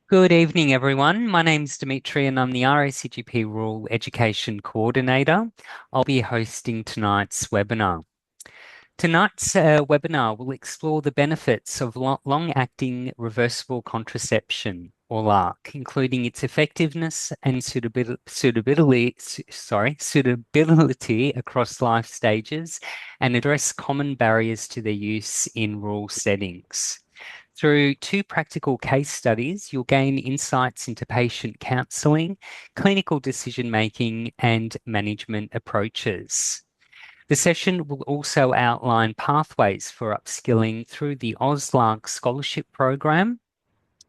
Good evening, everyone. My name's Dimitri and I'm the RACGP Rural Education Coordinator. I'll be hosting tonight's webinar. Tonight's webinar will explore the benefits of long-acting reversible contraception, or LARC, including its effectiveness and suitability across life stages and address common barriers to their use in rural settings. Through two practical case studies, you'll gain insights into patient counselling, clinical decision-making, and management approaches. The session will also outline pathways for upskilling through the AUSLARC scholarship program,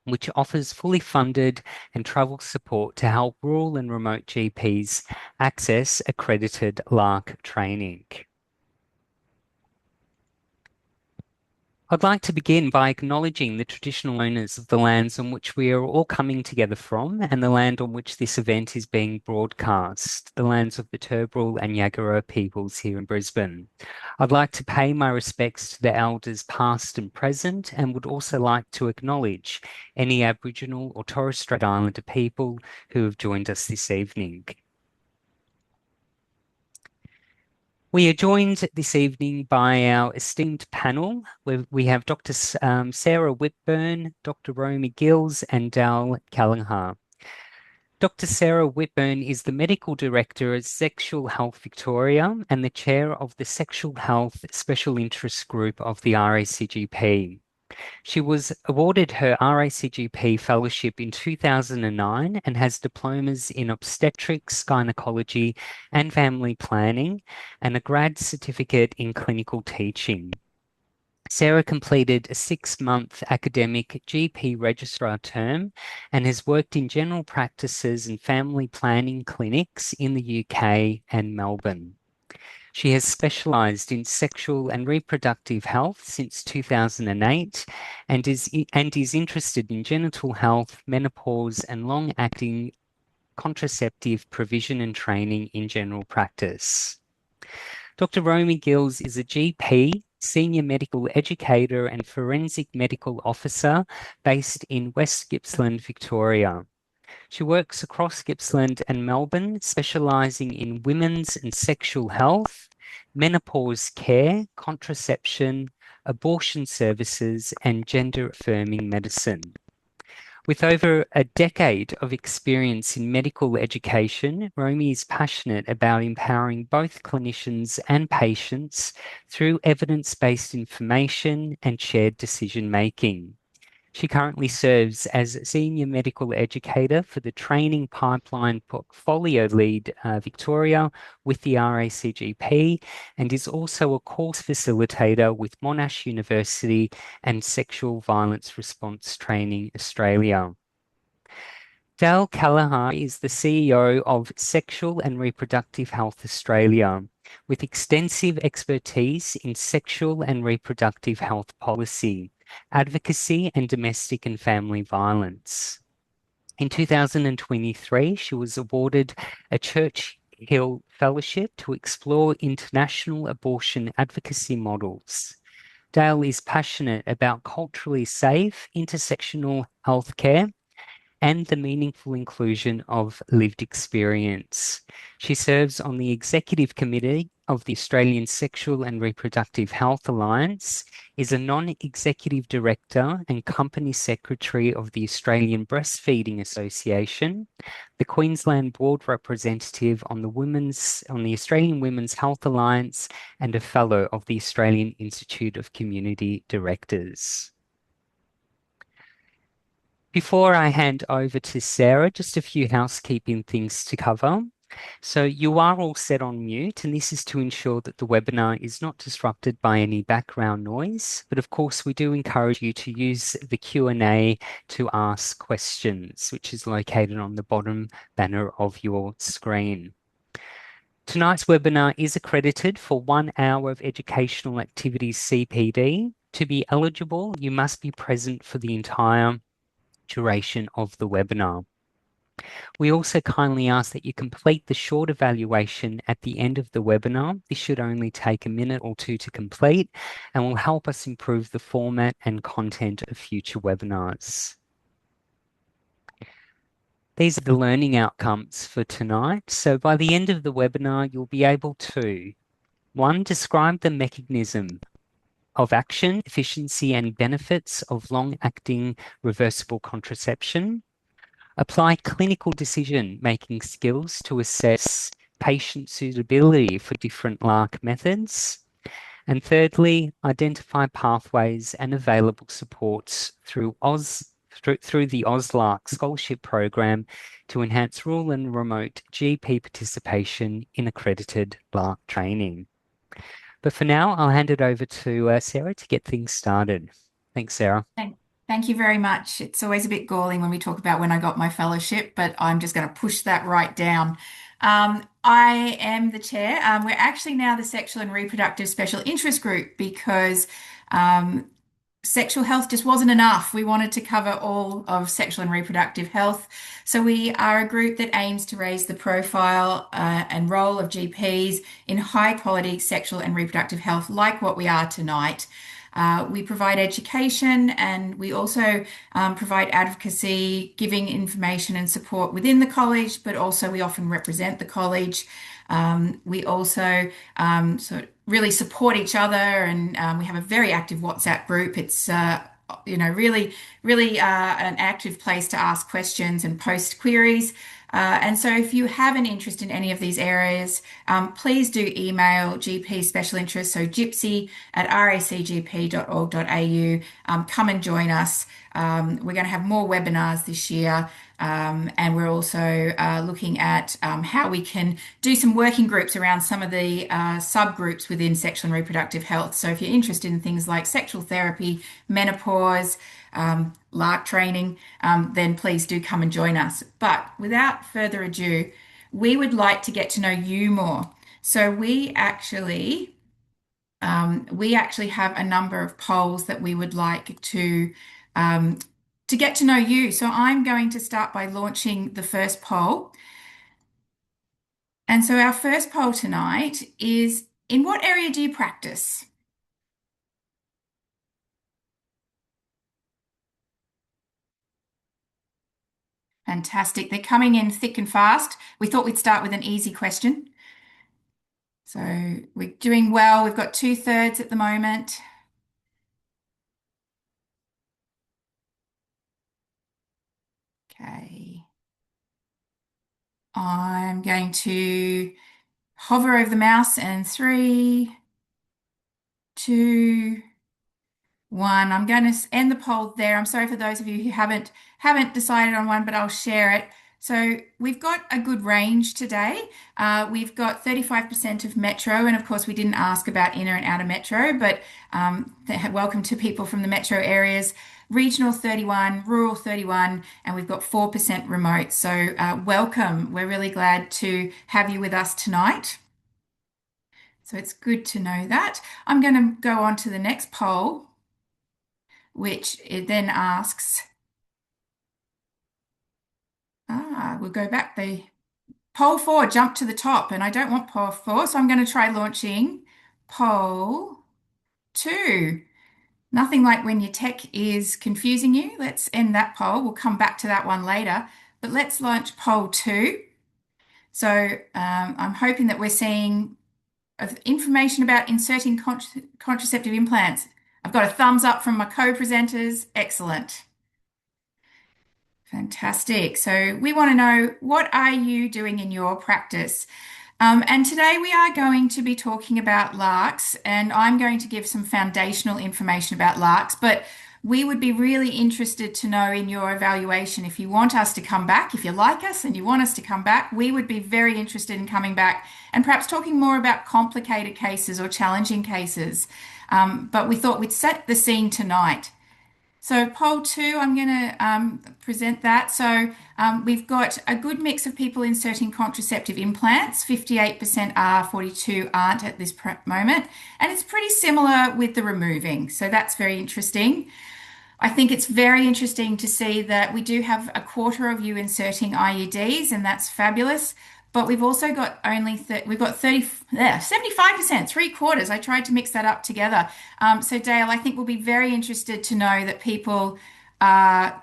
which offers fully funded and travel support to help rural and remote GPs access accredited LARC training. I'd like to begin by acknowledging the traditional owners of the lands on which we are all coming together from and the land on which this event is being broadcast, the lands of the Turrbal and Yagara peoples here in Brisbane. I'd like to pay my respects to the elders past and present and would also like to acknowledge any Aboriginal or Torres Strait Islander people who have joined us this evening. We are joined this evening by our esteemed panel, where we have Dr. Sarah Whitburn, Dr. Romy Gills, and Dal Callagher. Dr. Sarah Whitburn is the Medical Director at Sexual Health Victoria and the Chair of the Sexual Health Special Interest Group of the RACGP. She was awarded her RACGP fellowship in 2009 and has diplomas in obstetrics, gynecology, and family planning, and a grad certificate in clinical teaching. Sarah completed a 6-month academic GP registrar term and has worked in general practices and family planning clinics in the UK and Melbourne. She has specialised in sexual and reproductive health since 2008 and is interested in genital health, menopause, and long-acting contraceptive provision and training in general practice. Dr. Romy Gills is a GP, senior medical educator, and forensic medical officer based in West Gippsland, Victoria. She works across Gippsland and Melbourne, specialising in women's and sexual health, menopause care, contraception, abortion services, and gender-affirming medicine. With over a decade of experience in medical education, Romy is passionate about empowering both clinicians and patients through evidence-based information and shared decision-making. She currently serves as Senior Medical Educator for the Training Pipeline Portfolio Lead Victoria with the RACGP and is also a course facilitator with Monash University and Sexual Violence Response Training Australia. Dal Callagher is the CEO of Sexual and Reproductive Health Australia, with extensive expertise in sexual and reproductive health policy, advocacy, and domestic and family violence. In 2023, she was awarded a Churchill Fellowship to explore international abortion advocacy models. Dale is passionate about culturally safe intersectional healthcare and the meaningful inclusion of lived experience. She serves on the Executive Committee of the Australian Sexual and Reproductive Health Alliance, is a non-executive director and company secretary of the Australian Breastfeeding Association, the Queensland board representative on the Australian Women's Health Alliance, and a fellow of the Australian Institute of Community Directors. Before I hand over to Sarah, just a few housekeeping things to cover. So you are all set on mute, and this is to ensure that the webinar is not disrupted by any background noise. But of course, we do encourage you to use the Q&A to ask questions, which is located on the bottom banner of your screen. Tonight's webinar is accredited for 1 hour of educational activities CPD. To be eligible, you must be present for the entire duration of the webinar. We also kindly ask that you complete the short evaluation at the end of the webinar. This should only take a minute or two to complete and will help us improve the format and content of future webinars. These are the learning outcomes for tonight. So by the end of the webinar, you'll be able to, one, describe the mechanism of action, efficiency, and benefits of long-acting reversible contraception. Apply clinical decision-making skills to assess patient suitability for different LARC methods. And thirdly, identify pathways and available supports through the AUSLARC scholarship program to enhance rural and remote GP participation in accredited LARC training. But for now, I'll hand it over to Sarah to get things started. Thanks, Sarah. Thank you very much. It's always a bit galling when we talk about when I got my fellowship, but I'm just going to push that right down. I am the chair. We're actually now the Sexual and Reproductive Special Interest Group because sexual health just wasn't enough. We wanted to cover all of sexual and reproductive health. So we are a group that aims to raise the profile and role of GPs in high quality sexual and reproductive health, like what we are tonight. We provide education and we also provide advocacy, giving information and support within the college, but also we often represent the college. We also really support each other and we have a very active WhatsApp group. It's really an active place to ask questions and post queries. And so if you have an interest in any of these areas, please do email GP Special Interest, so gypsy@racgp.org.au. Come and join us. We're going to have more webinars this year. And we're also looking at how we can do some working groups around some of the subgroups within sexual and reproductive health. So if you're interested in things like sexual therapy, menopause, LARC training, then please do come and join us. But without further ado, we would like to get to know you more. So we actually have a number of polls that we would like to get to know you. So I'm going to start by launching the first poll. And so our first poll tonight is, in what area do you practice? Fantastic. They're coming in thick and fast. We thought we'd start with an easy question. So we're doing well. We've got 2/3 at the moment. Okay. I'm going to hover over the mouse and 3, 2, 1. I'm going to end the poll there. I'm sorry for those of you who haven't decided on one, but I'll share it. So we've got a good range today. We've got 35% of metro, and of course we didn't ask about inner and outer metro, but welcome to people from the metro areas. Regional 31, rural 31, and we've got 4% remote. So welcome. We're really glad to have you with us tonight. So it's good to know that. I'm going to go on to the next poll, which it then asks, we'll go back. The poll 4 jumped to the top, and I don't want poll 4, so I'm going to try launching poll 2. Nothing like when your tech is confusing you. Let's end that poll. We'll come back to that one later, but let's launch poll 2. So I'm hoping that we're seeing information about inserting contraceptive implants. I've got a thumbs up from my co-presenters. Excellent. Fantastic. So we want to know, what are you doing in your practice? And today we are going to be talking about LARCs, and I'm going to give some foundational information about LARCs, but we would be really interested to know in your evaluation, if you want us to come back, if you like us and you want us to come back, we would be very interested in coming back and perhaps talking more about complicated cases or challenging cases. But we thought we'd set the scene tonight. So poll 2, I'm going to present that. So we've got a good mix of people inserting contraceptive implants. 58% are, 42 aren't at this moment. And it's pretty similar with the removing. So that's very interesting. I think it's very interesting to see that we do have a quarter of you inserting IUDs, and that's fabulous. But we've also got we've got 75%, 3/4. I tried to mix that up together. So Dale, I think we'll be very interested to know that people are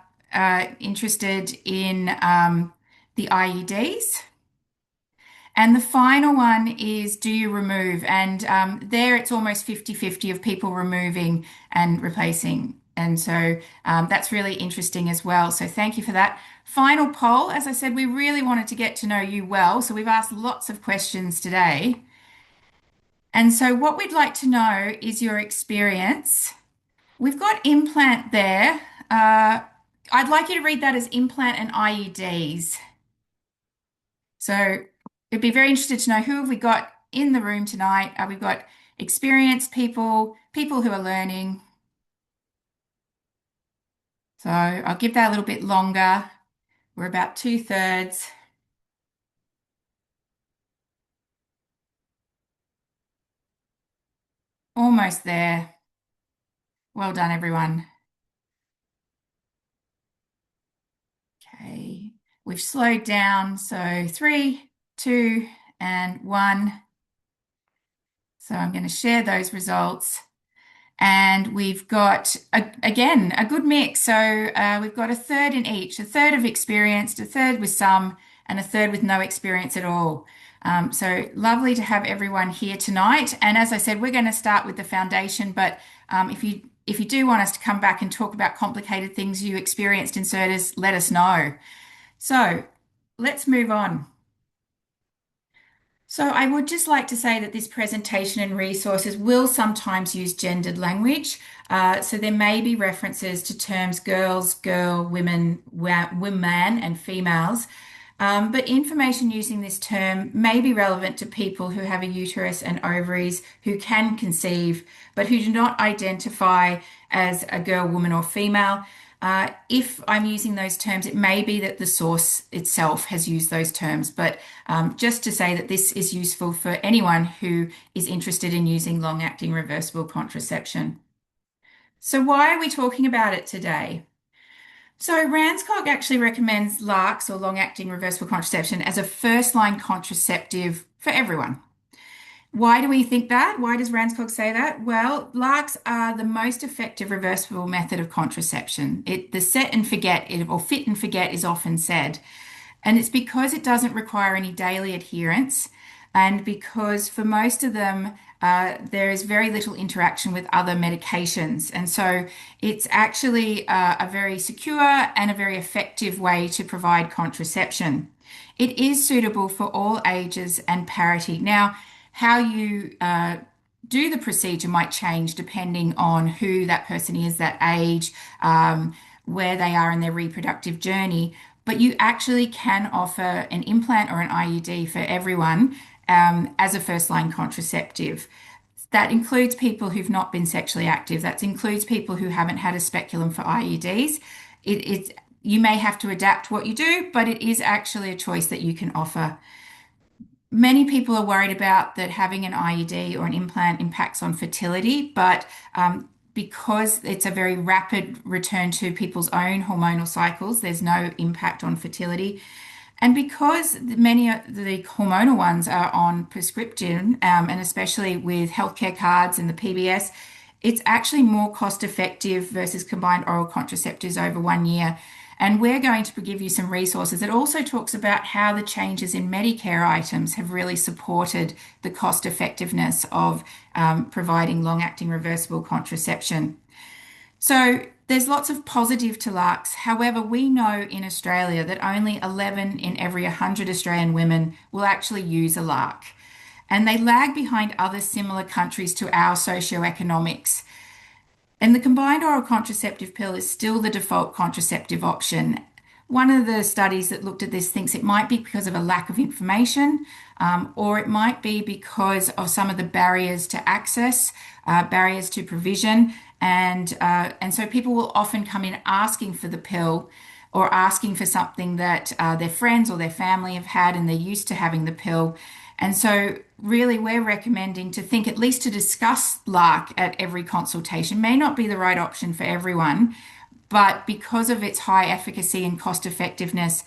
interested in the IUDs. And the final one is, do you remove? And there it's almost 50-50 of people removing and replacing. And so that's really interesting as well. So thank you for that. Final poll. As I said, we really wanted to get to know you well. So we've asked lots of questions today. And so what we'd like to know is your experience. We've got implant there. I'd like you to read that as implant and IUDs. So it'd be very interested to know who have we got in the room tonight. We've got experienced people, people who are learning. So I'll give that a little bit longer. We're about 2/3. Almost there. Well done, everyone. Okay, we've slowed down. So 3, 2, and 1. So I'm going to share those results. And we've got, again, a good mix. So we've got a third in each, a third of experienced, a third with some, and a third with no experience at all. So lovely to have everyone here tonight. And as I said, we're going to start with the foundation, but if you do want us to come back and talk about complicated things you experienced inserters, let us know. So let's move on. So I would just like to say that this presentation and resources will sometimes use gendered language. So there may be references to terms girls, girl, women, woman, and females. But information using this term may be relevant to people who have a uterus and ovaries, who can conceive, but who do not identify as a girl, woman, or female. If I'm using those terms, it may be that the source itself has used those terms, but just to say that this is useful for anyone who is interested in using long-acting reversible contraception. So why are we talking about it today? So RANZCOG actually recommends LARCs or long-acting reversible contraception as a first-line contraceptive for everyone. Why do we think that? Why does RANZCOG say that? Well, LARCs are the most effective reversible method of contraception. The set and forget, or fit and forget is often said. And it's because it doesn't require any daily adherence, and because for most of them, there is very little interaction with other medications. And so it's actually a very secure and a very effective way to provide contraception. It is suitable for all ages and parity. Now, how you do the procedure might change depending on who that person is, that age, where they are in their reproductive journey. But you actually can offer an implant or an IUD for everyone as a first line contraceptive. That includes people who've not been sexually active. That includes people who haven't had a speculum for IUDs. You may have to adapt what you do, but it is actually a choice that you can offer. Many people are worried about that having an IUD or an implant impacts on fertility, but because it's a very rapid return to people's own hormonal cycles, there's no impact on fertility. And because many of the hormonal ones are on prescription, and especially with healthcare cards and the PBS, it's actually more cost effective versus combined oral contraceptives over 1 year. And we're going to give you some resources. It also talks about how the changes in Medicare items have really supported the cost effectiveness of providing long-acting reversible contraception. So there's lots of positive to LARCs. However, we know in Australia that only 11 in every 100 Australian women will actually use a LARC. And they lag behind other similar countries to our socioeconomics. And the combined oral contraceptive pill is still the default contraceptive option. One of the studies that looked at this thinks it might be because of a lack of information, or it might be because of some of the barriers to access, barriers to provision, and so people will often come in asking for the pill or asking for something that their friends or their family have had, and they're used to having the pill. And so really we're recommending to think at least to discuss LARC at every consultation. May not be the right option for everyone, but because of its high efficacy and cost effectiveness,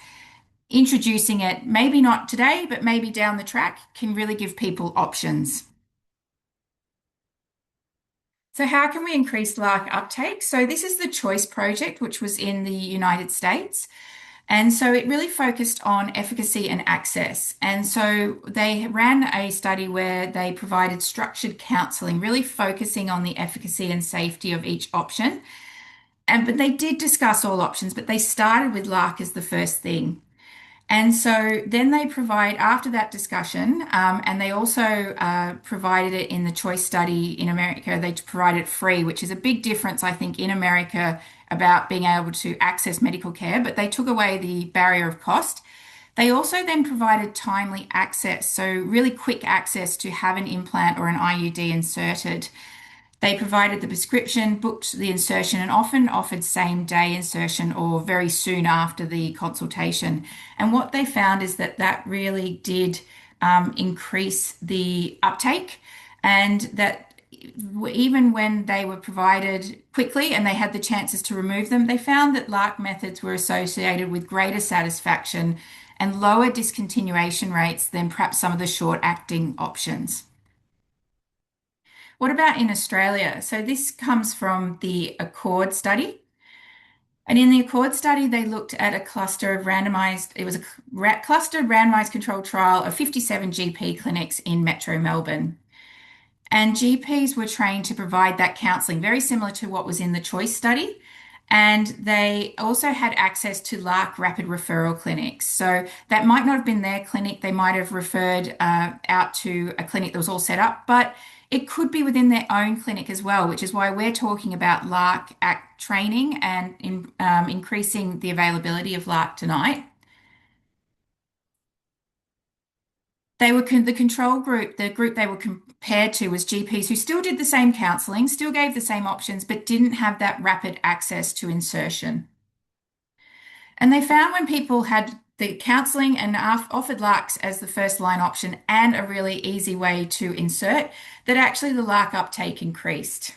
introducing it, maybe not today, but maybe down the track, can really give people options. So how can we increase LARC uptake? So this is the CHOICE project, which was in the United States. And so it really focused on efficacy and access. And so they ran a study where they provided structured counselling, really focusing on the efficacy and safety of each option. But they did discuss all options, but they started with LARC as the first thing. And so then they provide, after that discussion, and they also provided it in the choice study in America, they provide it free, which is a big difference, I think, in America about being able to access medical care, but they took away the barrier of cost. They also then provided timely access, so really quick access to have an implant or an IUD inserted. They provided the prescription, booked the insertion, and often offered same day insertion or very soon after the consultation. And what they found is that that really did increase the uptake, and that even when they were provided quickly and they had the chances to remove them, they found that LARC methods were associated with greater satisfaction and lower discontinuation rates than perhaps some of the short acting options. What about in Australia? So this comes from the Accord study. And in the Accord study, they looked at a cluster of randomized, it was a cluster randomized controlled trial of 57 GP clinics in Metro Melbourne. And GPs were trained to provide that counselling, very similar to what was in the choice study. And they also had access to LARC rapid referral clinics. So that might not have been their clinic. They might have referred out to a clinic that was all set up, but it could be within their own clinic as well, which is why we're talking about LARC act training and increasing the availability of LARC tonight. They were the control group, the group they were compared to was GPs who still did the same counselling, still gave the same options, but didn't have that rapid access to insertion. And they found when people had the counselling and offered LARCs as the first line option and a really easy way to insert, that actually the LARC uptake increased.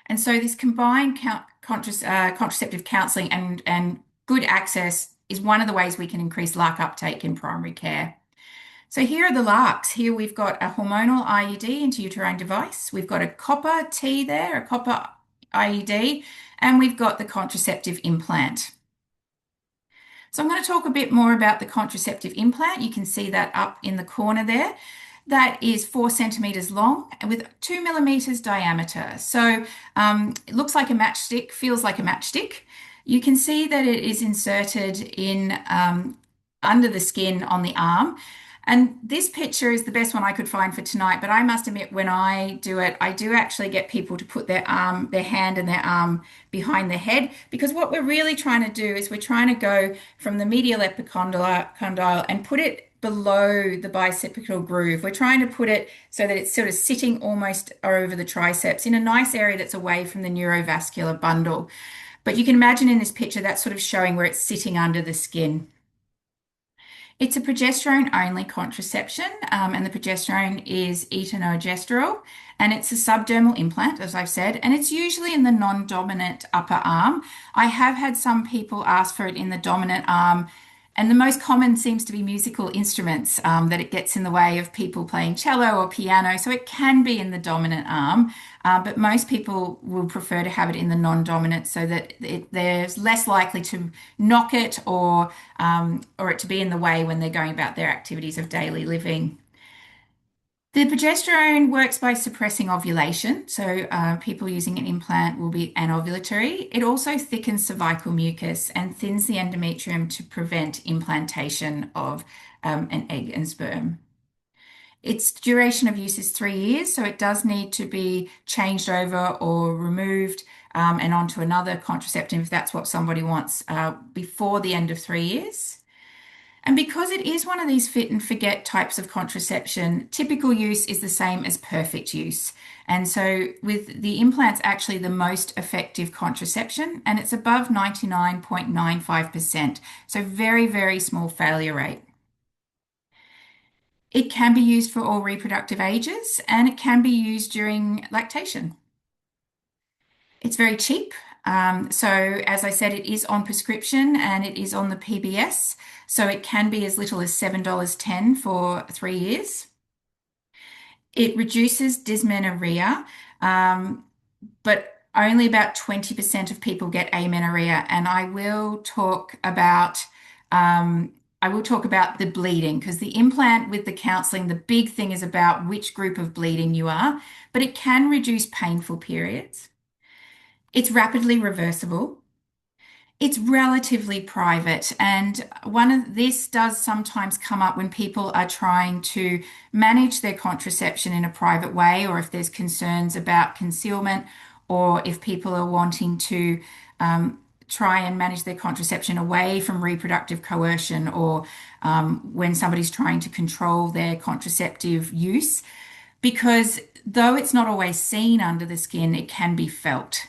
And so this combined contraceptive counselling and good access is one of the ways we can increase LARC uptake in primary care. So here are the LARCs. Here we've got a hormonal IUD intrauterine device. We've got a copper T there, a copper IUD, and we've got the contraceptive implant. So I'm going to talk a bit more about the contraceptive implant. You can see that up in the corner there. That is 4 centimeters long with 2 millimeters diameter. So it looks like a matchstick, feels like a matchstick. You can see that it is inserted in under the skin on the arm. And this picture is the best one I could find for tonight, but I must admit, when I do it, I do actually get people to put their hand and their arm behind their head, because what we're really trying to do is we're trying to go from the medial epicondyle and put it below the bicipital groove. We're trying to put it so that it's sort of sitting almost over the triceps in a nice area that's away from the neurovascular bundle. But you can imagine in this picture, that's sort of showing where it's sitting under the skin. It's a progesterone-only contraception, and the progesterone is etonogestrel, and it's a subdermal implant, as I've said, and it's usually in the non-dominant upper arm. I have had some people ask for it in the dominant arm, and the most common seems to be musical instruments, that it gets in the way of people playing cello or piano, so it can be in the dominant arm, but most people will prefer to have it in the non-dominant so that they're less likely to knock it or it to be in the way when they're going about their activities of daily living. The progesterone works by suppressing ovulation, so people using an implant will be anovulatory. It also thickens cervical mucus and thins the endometrium to prevent implantation of an egg and sperm. Its duration of use is 3 years, so it does need to be changed over or removed and onto another contraceptive if that's what somebody wants before the end of 3 years. And because it is one of these fit and forget types of contraception, typical use is the same as perfect use. And so with the implants actually the most effective contraception, and it's above 99.95%. So very, very small failure rate. It can be used for all reproductive ages, and it can be used during lactation. It's very cheap. So as I said, it is on prescription and it is on the PBS. So it can be as little as $7.10 for 3 years. It reduces dysmenorrhea, but only about 20% of people get amenorrhea, and I will talk about the bleeding because the implant with the counselling, the big thing is about which group of bleeding you are, but it can reduce painful periods. It's rapidly reversible. It's relatively private, and one of this does sometimes come up when people are trying to manage their contraception in a private way, or if there's concerns about concealment, or if people are wanting to try and manage their contraception away from reproductive coercion, or when somebody's trying to control their contraceptive use, because though it's not always seen under the skin, it can be felt.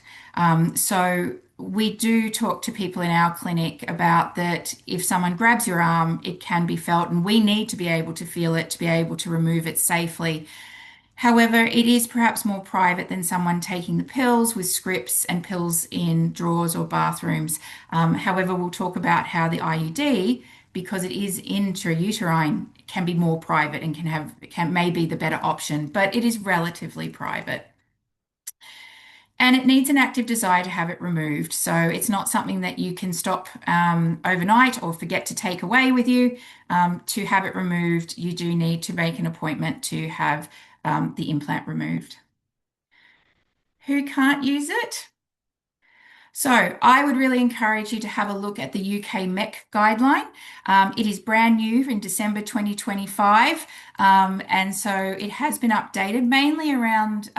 So we do talk to people in our clinic about that if someone grabs your arm, it can be felt, and we need to be able to feel it to be able to remove it safely. However, it is perhaps more private than someone taking the pills with scripts and pills in drawers or bathrooms. However, we'll talk about how the IUD, because it is intrauterine, can be more private and may be the better option, but it is relatively private. And it needs an active desire to have it removed. So it's not something that you can stop overnight or forget to take away with you. To have it removed, you do need to make an appointment to have the implant removed. Who can't use it? So I would really encourage you to have a look at the UK MEC guideline. It is brand new in December 2025. And so it has been updated mainly around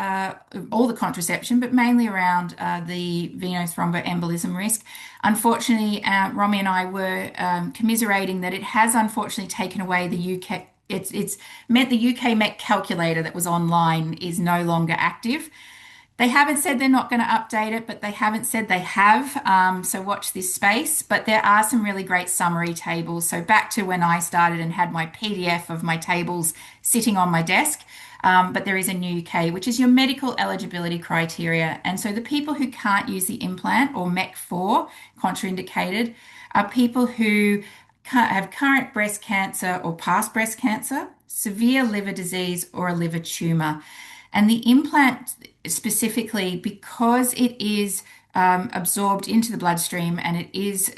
all the contraception, but mainly around the venous thromboembolism risk. Unfortunately, Romy and I were commiserating that it has unfortunately taken away the UK. It's meant the UK MEC calculator that was online is no longer active. They haven't said they're not going to update it, but they haven't said they have. So watch this space. But there are some really great summary tables. So back to when I started and had my PDF of my tables sitting on my desk. But there is a new UK, which is your medical eligibility criteria. And so the people who can't use the implant or MEC4, contraindicated, are people who have current breast cancer or past breast cancer, severe liver disease, or a liver tumor. And the implant specifically, because it is absorbed into the bloodstream and it is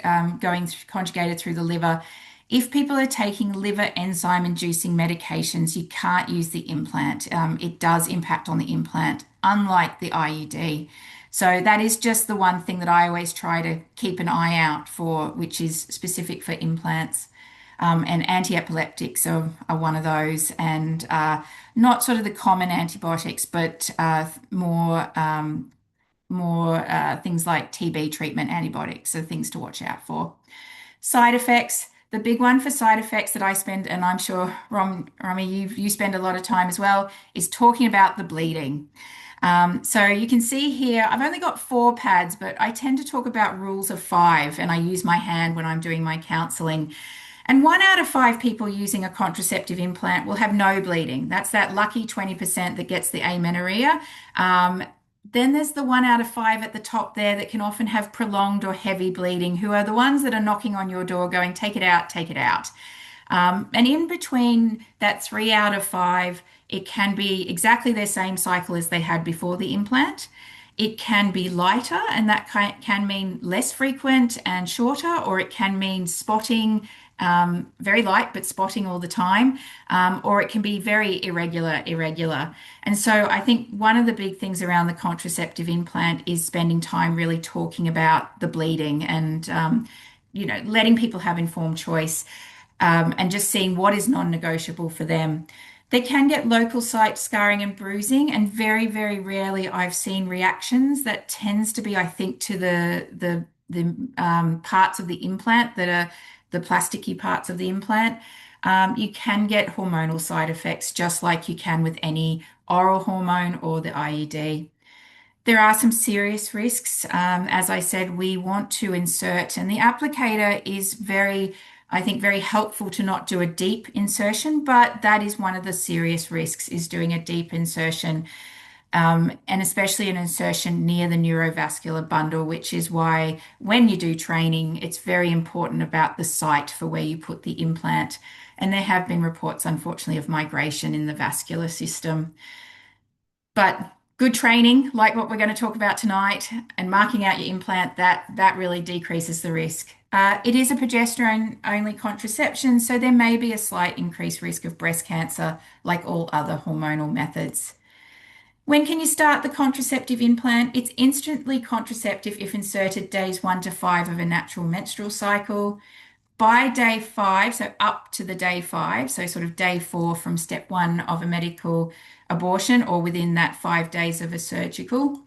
conjugated through the liver, if people are taking liver enzyme inducing medications, you can't use the implant. It does impact on the implant, unlike the IUD. So that is just the one thing that I always try to keep an eye out for, which is specific for implants. And anti-epileptics are one of those, and not sort of the common antibiotics, but more things like TB treatment antibiotics are things to watch out for. Side effects. The big one for side effects that I spend, and I'm sure Romy, you spend a lot of time as well, is talking about the bleeding. So you can see here, I've only got 4 pads, but I tend to talk about rules of 5, and I use my hand when I'm doing my counseling. And 1 out of 5 people using a contraceptive implant will have no bleeding. That's that lucky 20% that gets the amenorrhea. Then there's the 1 out of 5 at the top there that can often have prolonged or heavy bleeding, who are the ones that are knocking on your door going, take it out, take it out. And in between that 3 out of 5, it can be exactly their same cycle as they had before the implant. It can be lighter, and that can mean less frequent and shorter, or it can mean spotting, very light, but spotting all the time, or it can be very irregular. And so I think one of the big things around the contraceptive implant is spending time really talking about the bleeding and, letting people have informed choice, and just seeing what is non-negotiable for them. They can get local site scarring and bruising, and very, very rarely I've seen reactions. That tends to be, I think, to the parts of the implant that are the plasticky parts of the implant. You can get hormonal side effects just like you can with any oral hormone or the IUD. There are some serious risks. As I said, we want to insert, and the applicator is I think, very helpful to not do a deep insertion, but that is one of the serious risks, is doing a deep insertion, and especially an insertion near the neurovascular bundle, which is why when you do training, it's very important about the site for where you put the implant. And there have been reports, unfortunately, of migration in the vascular system. But good training, like what we're going to talk about tonight, and marking out your implant, that really decreases the risk. It is a progesterone-only contraception, so there may be a slight increased risk of breast cancer, like all other hormonal methods. When can you start the contraceptive implant? It's instantly contraceptive if inserted days 1 to 5 of a natural menstrual cycle. By day 5, so up to the day 5, so sort of day 4 from step 1 of a medical abortion or within that 5 days of a surgical.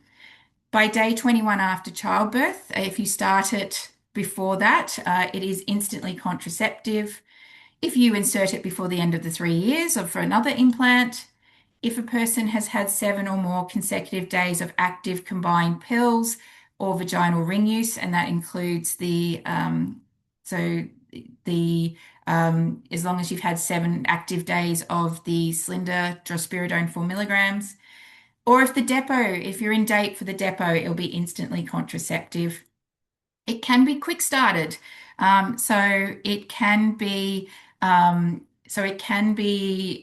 By day 21 after childbirth, if you start it before that, it is instantly contraceptive. If you insert it before the end of the 3 years or for another implant, if a person has had 7 or more consecutive days of active combined pills or vaginal ring use, and that includes so the as long as you've had 7 active days of the Slinda drospiridone 4 milligrams, or if you're in date for the depot, it'll be instantly contraceptive. It can be quick started, so it can be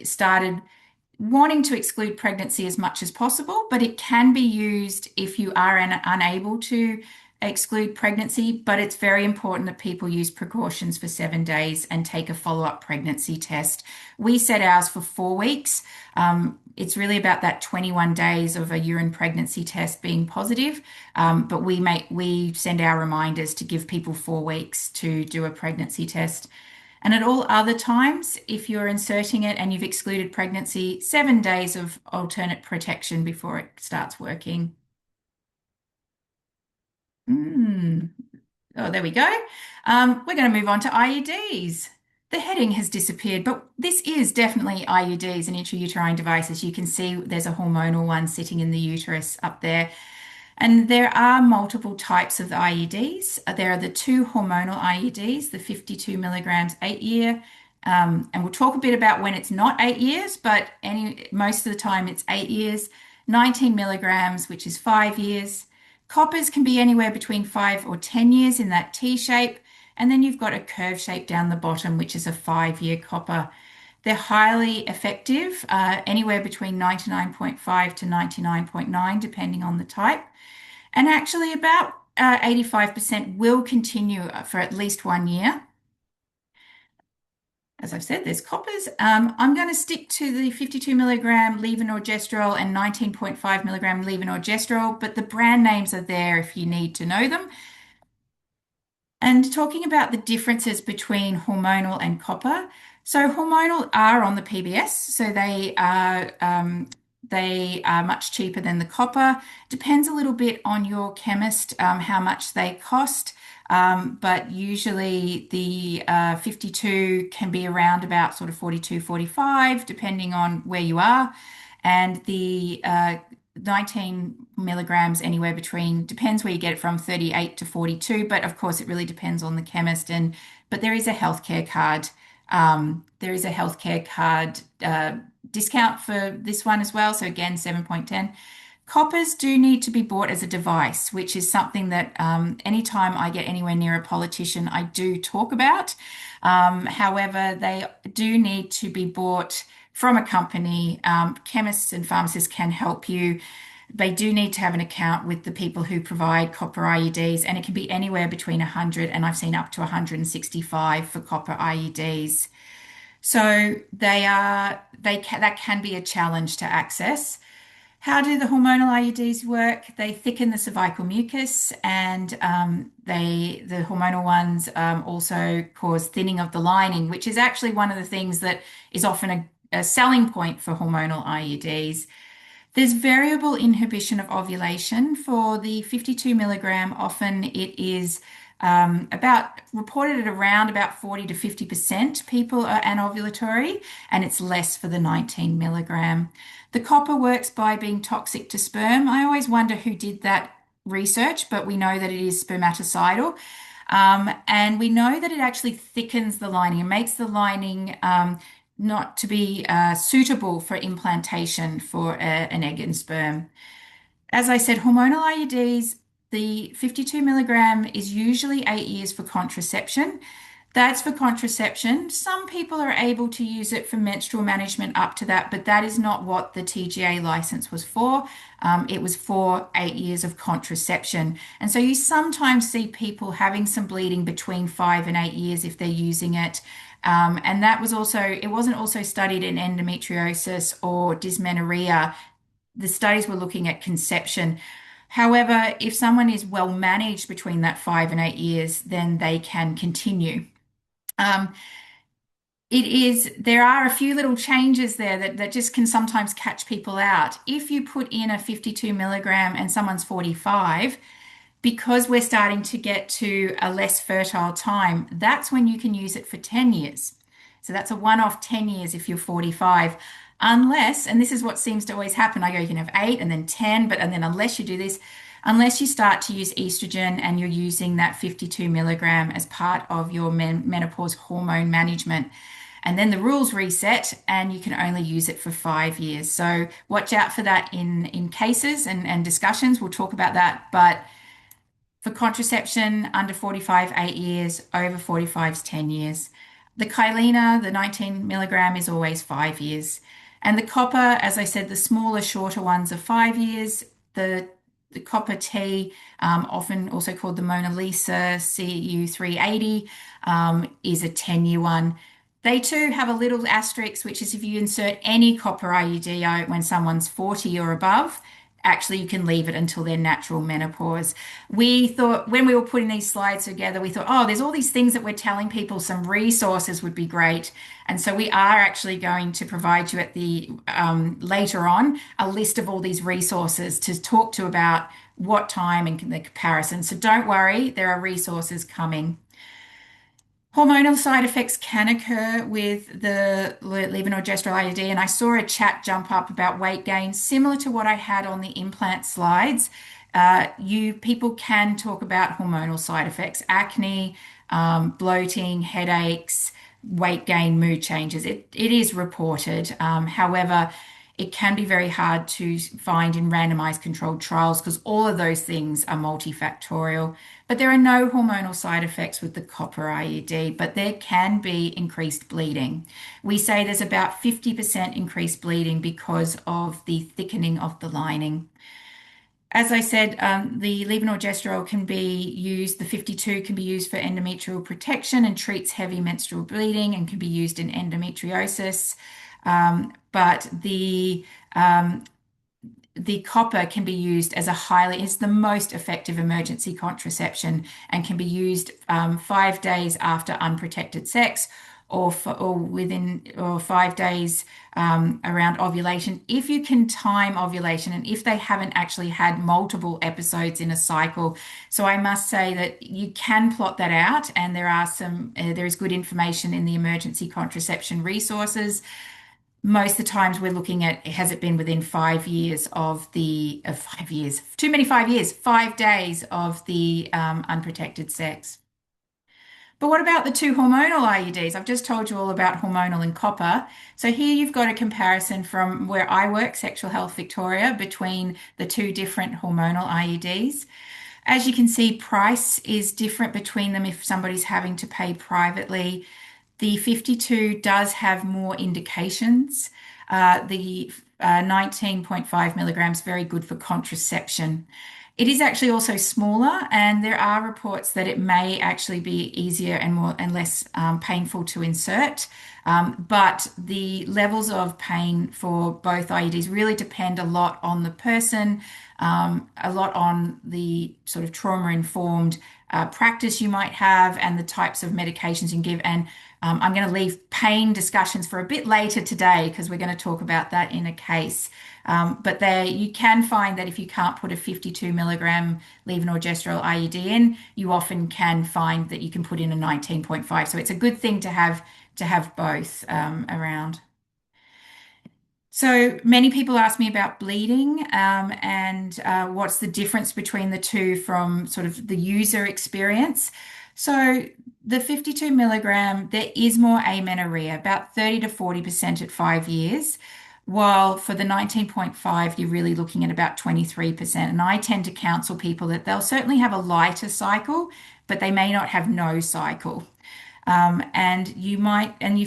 started wanting to exclude pregnancy as much as possible, but it can be used if you are unable to exclude pregnancy. But it's very important that people use precautions for 7 days and take a follow-up pregnancy test. We set ours for 4 weeks. It's really about that 21 days of a urine pregnancy test being positive, but we send our reminders to give people 4 weeks to do a pregnancy test. And at all other times, if you're inserting it and you've excluded pregnancy, 7 days of alternate protection before it starts working. Oh, there we go. We're going to move on to IUDs. The heading has disappeared, but this is definitely IUDs, an intrauterine device. As you can see, there's a hormonal one sitting in the uterus up there. And there are multiple types of IUDs. There are the 2 hormonal IUDs, the 52 milligrams 8 year. And we'll talk a bit about when it's not 8 years, but most of the time it's 8 years. 19 milligrams, which is 5 years. Coppers can be anywhere between 5 or 10 years in that T shape. And then you've got a curve shape down the bottom, which is a 5 year copper. They're highly effective, anywhere between 99.5 to 99.9, depending on the type. And actually, about 85% will continue for at least 1 year. As I've said, there's coppers. I'm going to stick to the 52 milligram levonorgestrel and 19.5 milligram levonorgestrel, but the brand names are there if you need to know them. And talking about the differences between hormonal and copper. So hormonal are on the PBS, so they are much cheaper than the copper. Depends a little bit on your chemist, how much they cost. But usually the 52 can be around about sort of 42, 45, depending on where you are. And the 19 milligrams anywhere between, depends where you get it from, 38 to 42. But of course, it really depends on the chemist. But there is a healthcare card. Discount for this one as well. So again, 7.10. Coppers do need to be bought as a device, which is something that anytime I get anywhere near a politician, I do talk about. However, they do need to be bought from a company. Chemists and pharmacists can help you. They do need to have an account with the people who provide copper IUDs, and it can be anywhere between 100 and I've seen up to 165 for copper IUDs. So that can be a challenge to access. How do the hormonal IUDs work? They thicken the cervical mucus, and the hormonal ones also cause thinning of the lining, which is actually one of the things that is often a selling point for hormonal IUDs. There's variable inhibition of ovulation. For the 52 milligram, often it is reported at around about 40 to 50% people are anovulatory, and it's less for the 19 milligram. The copper works by being toxic to sperm. I always wonder who did that research, but we know that it is spermaticidal. And we know that it actually thickens the lining and makes the lining not to be suitable for implantation for an egg and sperm. As I said, hormonal IUDs, the 52 milligram is usually 8 years for contraception. That's for contraception. Some people are able to use it for menstrual management up to that, but that is not what the TGA license was for. It was for 8 years of contraception. And so you sometimes see people having some bleeding between 5 and 8 years if they're using it. And that was also, it wasn't also studied in endometriosis or dysmenorrhea. The studies were looking at conception. However, if someone is well managed between that 5 and 8 years, then they can continue. Um, there are a few little changes there that just can sometimes catch people out. If you put in a 52 milligram and someone's 45, because we're starting to get to a less fertile time, that's when you can use it for 10 years. So that's a one-off 10 years if you're 45. Unless, and this is what seems to always happen, I go, you can have 8 and then 10, but and then unless you do this, unless you start to use estrogen and you're using that 52 milligram as part of your menopause hormone management. And then the rules reset and you can only use it for 5 years. So watch out for that in cases and discussions. We'll talk about that. But for contraception, under 45, 8 years, over 45 is 10 years. The Kylena, the 19 milligram, is always 5 years. And the copper, as I said, the smaller, shorter ones are 5 years. The copper T, often also called the Mona Lisa CU380, is a 10-year one. They too have a little asterisk, which is if you insert any copper IUD when someone's 40 or above, actually you can leave it until their natural menopause. We thought when we were putting these slides together, we thought, oh, there's all these things that we're telling people, some resources would be great. And so we are actually going to provide you at the later on a list of all these resources to talk to about what time and the comparison. So don't worry, there are resources coming. Hormonal side effects can occur with the levonorgestrel IUD, and I saw a chat jump up about weight gain, similar to what I had on the implant slides. You people can talk about hormonal side effects, acne, bloating, headaches, weight gain, mood changes. It is reported. However, it can be very hard to find in randomized controlled trials because all of those things are multifactorial. But there are no hormonal side effects with the copper IUD, but there can be increased bleeding. We say there's about 50% increased bleeding because of the thickening of the lining. As I said, the levonorgestrel can be used, the 52 can be used for endometrial protection and treats heavy menstrual bleeding and can be used in endometriosis. But the copper can be used as is the most effective emergency contraception and can be used 5 days after unprotected sex or 5 days around ovulation. If you can time ovulation and if they haven't actually had multiple episodes in a cycle. So I must say that you can plot that out and there is good information in the emergency contraception resources. Most of the times we're looking at has it been within 5 years of 5 years, too many 5 years, 5 days of the unprotected sex. But what about the two hormonal IUDs? I've just told you all about hormonal and copper. So here you've got a comparison from where I work, Sexual Health Victoria, between the two different hormonal IUDs. As you can see, price is different between them if somebody's having to pay privately. The 52 does have more indications. The 19.5 milligrams, very good for contraception. It is actually also smaller, and there are reports that it may actually be easier and less painful to insert. But the levels of pain for both IUDs really depend a lot on the person, a lot on the sort of trauma-informed practice you might have, and the types of medications you can give. And I'm going to leave pain discussions for a bit later today because we're going to talk about that in a case. But you can find that if you can't put a 52 milligram levonorgestrel IUD in, you often can find that you can put in a 19.5. So it's a good thing to have both around. So many people ask me about bleeding and what's the difference between the two from sort of the user experience. So the 52 milligram, there is more amenorrhea, about 30 to 40% at 5 years, while for the 19.5, you're really looking at about 23%. And I tend to counsel people that they'll certainly have a lighter cycle, but they may not have no cycle. And you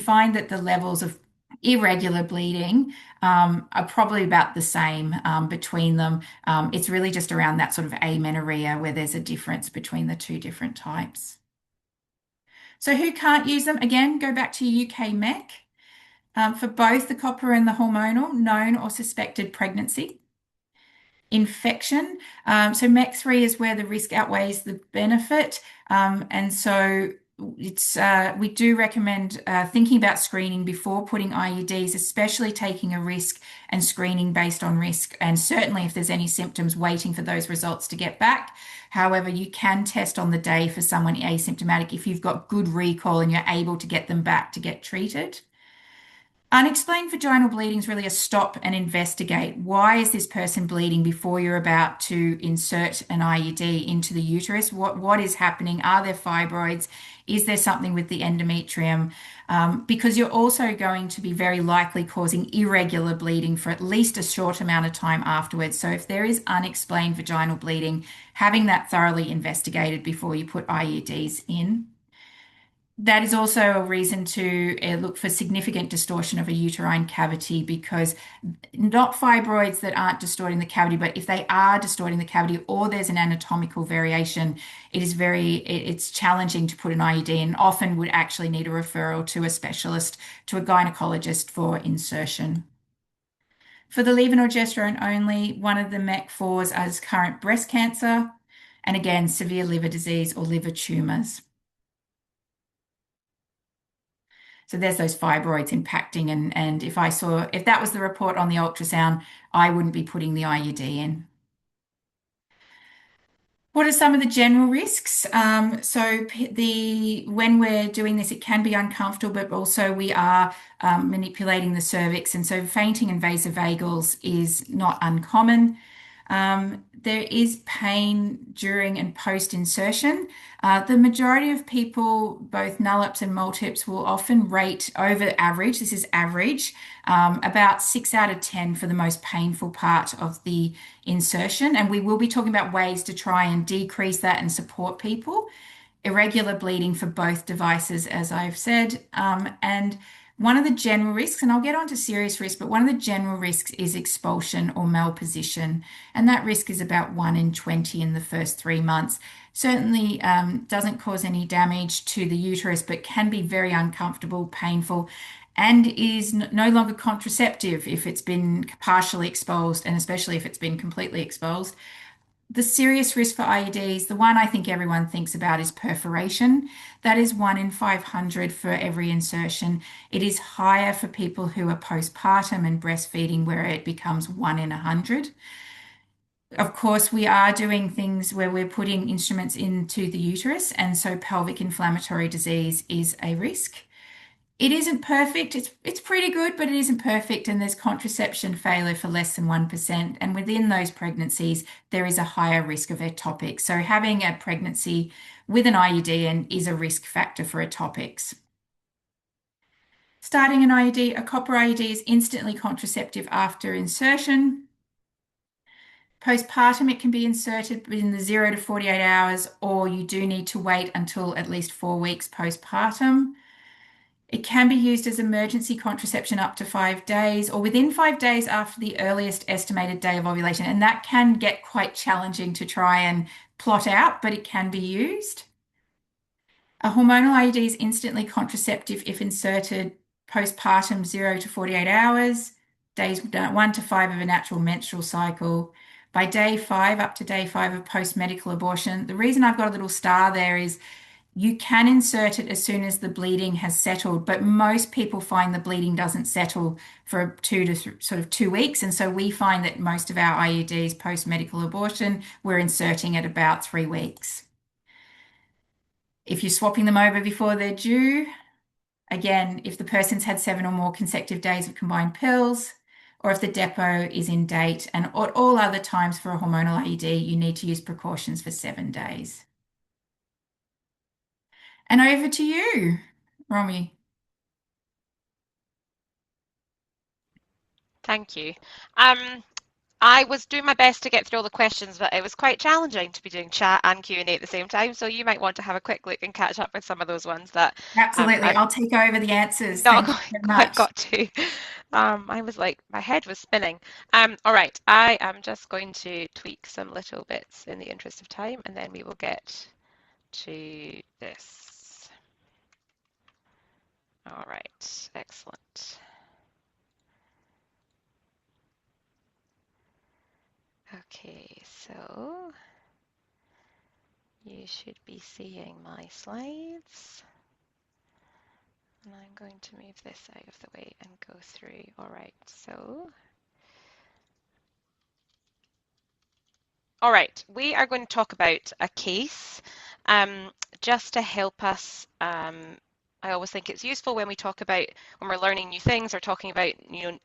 find that the levels of irregular bleeding are probably about the same between them. It's really just around that sort of amenorrhea where there's a difference between the two different types. So who can't use them? Again, go back to UK MEC. For both the copper and the hormonal, known or suspected pregnancy. Infection. So MEC3 is where the risk outweighs the benefit. And so we do recommend thinking about screening before putting IUDs, especially taking a risk and screening based on risk. And certainly if there's any symptoms, waiting for those results to get back. However, you can test on the day for someone asymptomatic if you've got good recall and you're able to get them back to get treated. Unexplained vaginal bleeding is really a stop and investigate. Why is this person bleeding before you're about to insert an IUD into the uterus? What is happening? Are there fibroids? Is there something with the endometrium? Because you're also going to be very likely causing irregular bleeding for at least a short amount of time afterwards. So if there is unexplained vaginal bleeding, having that thoroughly investigated before you put IUDs in. That is also a reason to look for significant distortion of a uterine cavity because not fibroids that aren't distorting the cavity, but if they are distorting the cavity or there's an anatomical variation, it's challenging to put an IUD in, often would actually need a referral to a specialist, to a gynecologist for insertion. For the levonorgestrone only, one of the MEC4s is current breast cancer, and again, severe liver disease or liver tumors. So there's those fibroids impacting, and if that was the report on the ultrasound, I wouldn't be putting the IUD in. What are some of the general risks? When we're doing this, it can be uncomfortable, but also we are manipulating the cervix, and so fainting and vasovagals is not uncommon. There is pain during and post insertion. The majority of people, both nullips and multips, will often rate over average. This is average, about 6 out of 10 for the most painful part of the insertion. And we will be talking about ways to try and decrease that and support people. Irregular bleeding for both devices, as I've said, and one of the general risks, and I'll get on to serious risks, but one of the general risks is expulsion or malposition. And that risk is about 1 in 20 in the first 3 months. Certainly doesn't cause any damage to the uterus, but can be very uncomfortable, painful, and is no longer contraceptive if it's been partially exposed, and especially if it's been completely exposed. The serious risk for IUDs, the one I think everyone thinks about is perforation. That is 1 in 500 for every insertion. It is higher for people who are postpartum and breastfeeding, where it becomes 1 in 100. Of course, we are doing things where we're putting instruments into the uterus, and so pelvic inflammatory disease is a risk. It isn't perfect. It's pretty good, but it isn't perfect. And there's contraception failure for less than 1%. And within those pregnancies, there is a higher risk of ectopics. So having a pregnancy with an IUD in is a risk factor for ectopics. Starting an IUD, a copper IUD is instantly contraceptive after insertion. Postpartum, it can be inserted within the 0 to 48 hours, or you do need to wait until at least 4 weeks postpartum. It can be used as emergency contraception up to 5 days or within 5 days after the earliest estimated day of ovulation. And that can get quite challenging to try and plot out, but it can be used. A hormonal IUD is instantly contraceptive if inserted postpartum 0 to 48 hours, days 1 to 5 of a natural menstrual cycle. By day 5, up to day 5 of post-medical abortion. The reason I've got a little star there is you can insert it as soon as the bleeding has settled, but most people find the bleeding doesn't settle for 2 weeks. And so we find that most of our IUDs post-medical abortion, we're inserting at about 3 weeks. If you're swapping them over before they're due, again, if the person's had 7 or more consecutive days of combined pills, or if the depot is in date, and at all other times for a hormonal IUD, you need to use precautions for 7 days. And over to you, Romy. Thank you. I was doing my best to get through all the questions, but it was quite challenging to be doing chat and Q&A at the same time. So you might want to have a quick look and catch up with some of those ones that Absolutely. I've I'll take over the answers. not Thank you so quite much. got to. I was like, my head was spinning. All right, I am just going to tweak some little bits in the interest of time, and then we will get to this. All right, excellent. Okay, so you should be seeing my slides. And I'm going to move this out of the way and go through. All right, so. All right, we are going to talk about a case just to help us. I always think it's useful when we talk about when we're learning new things or talking about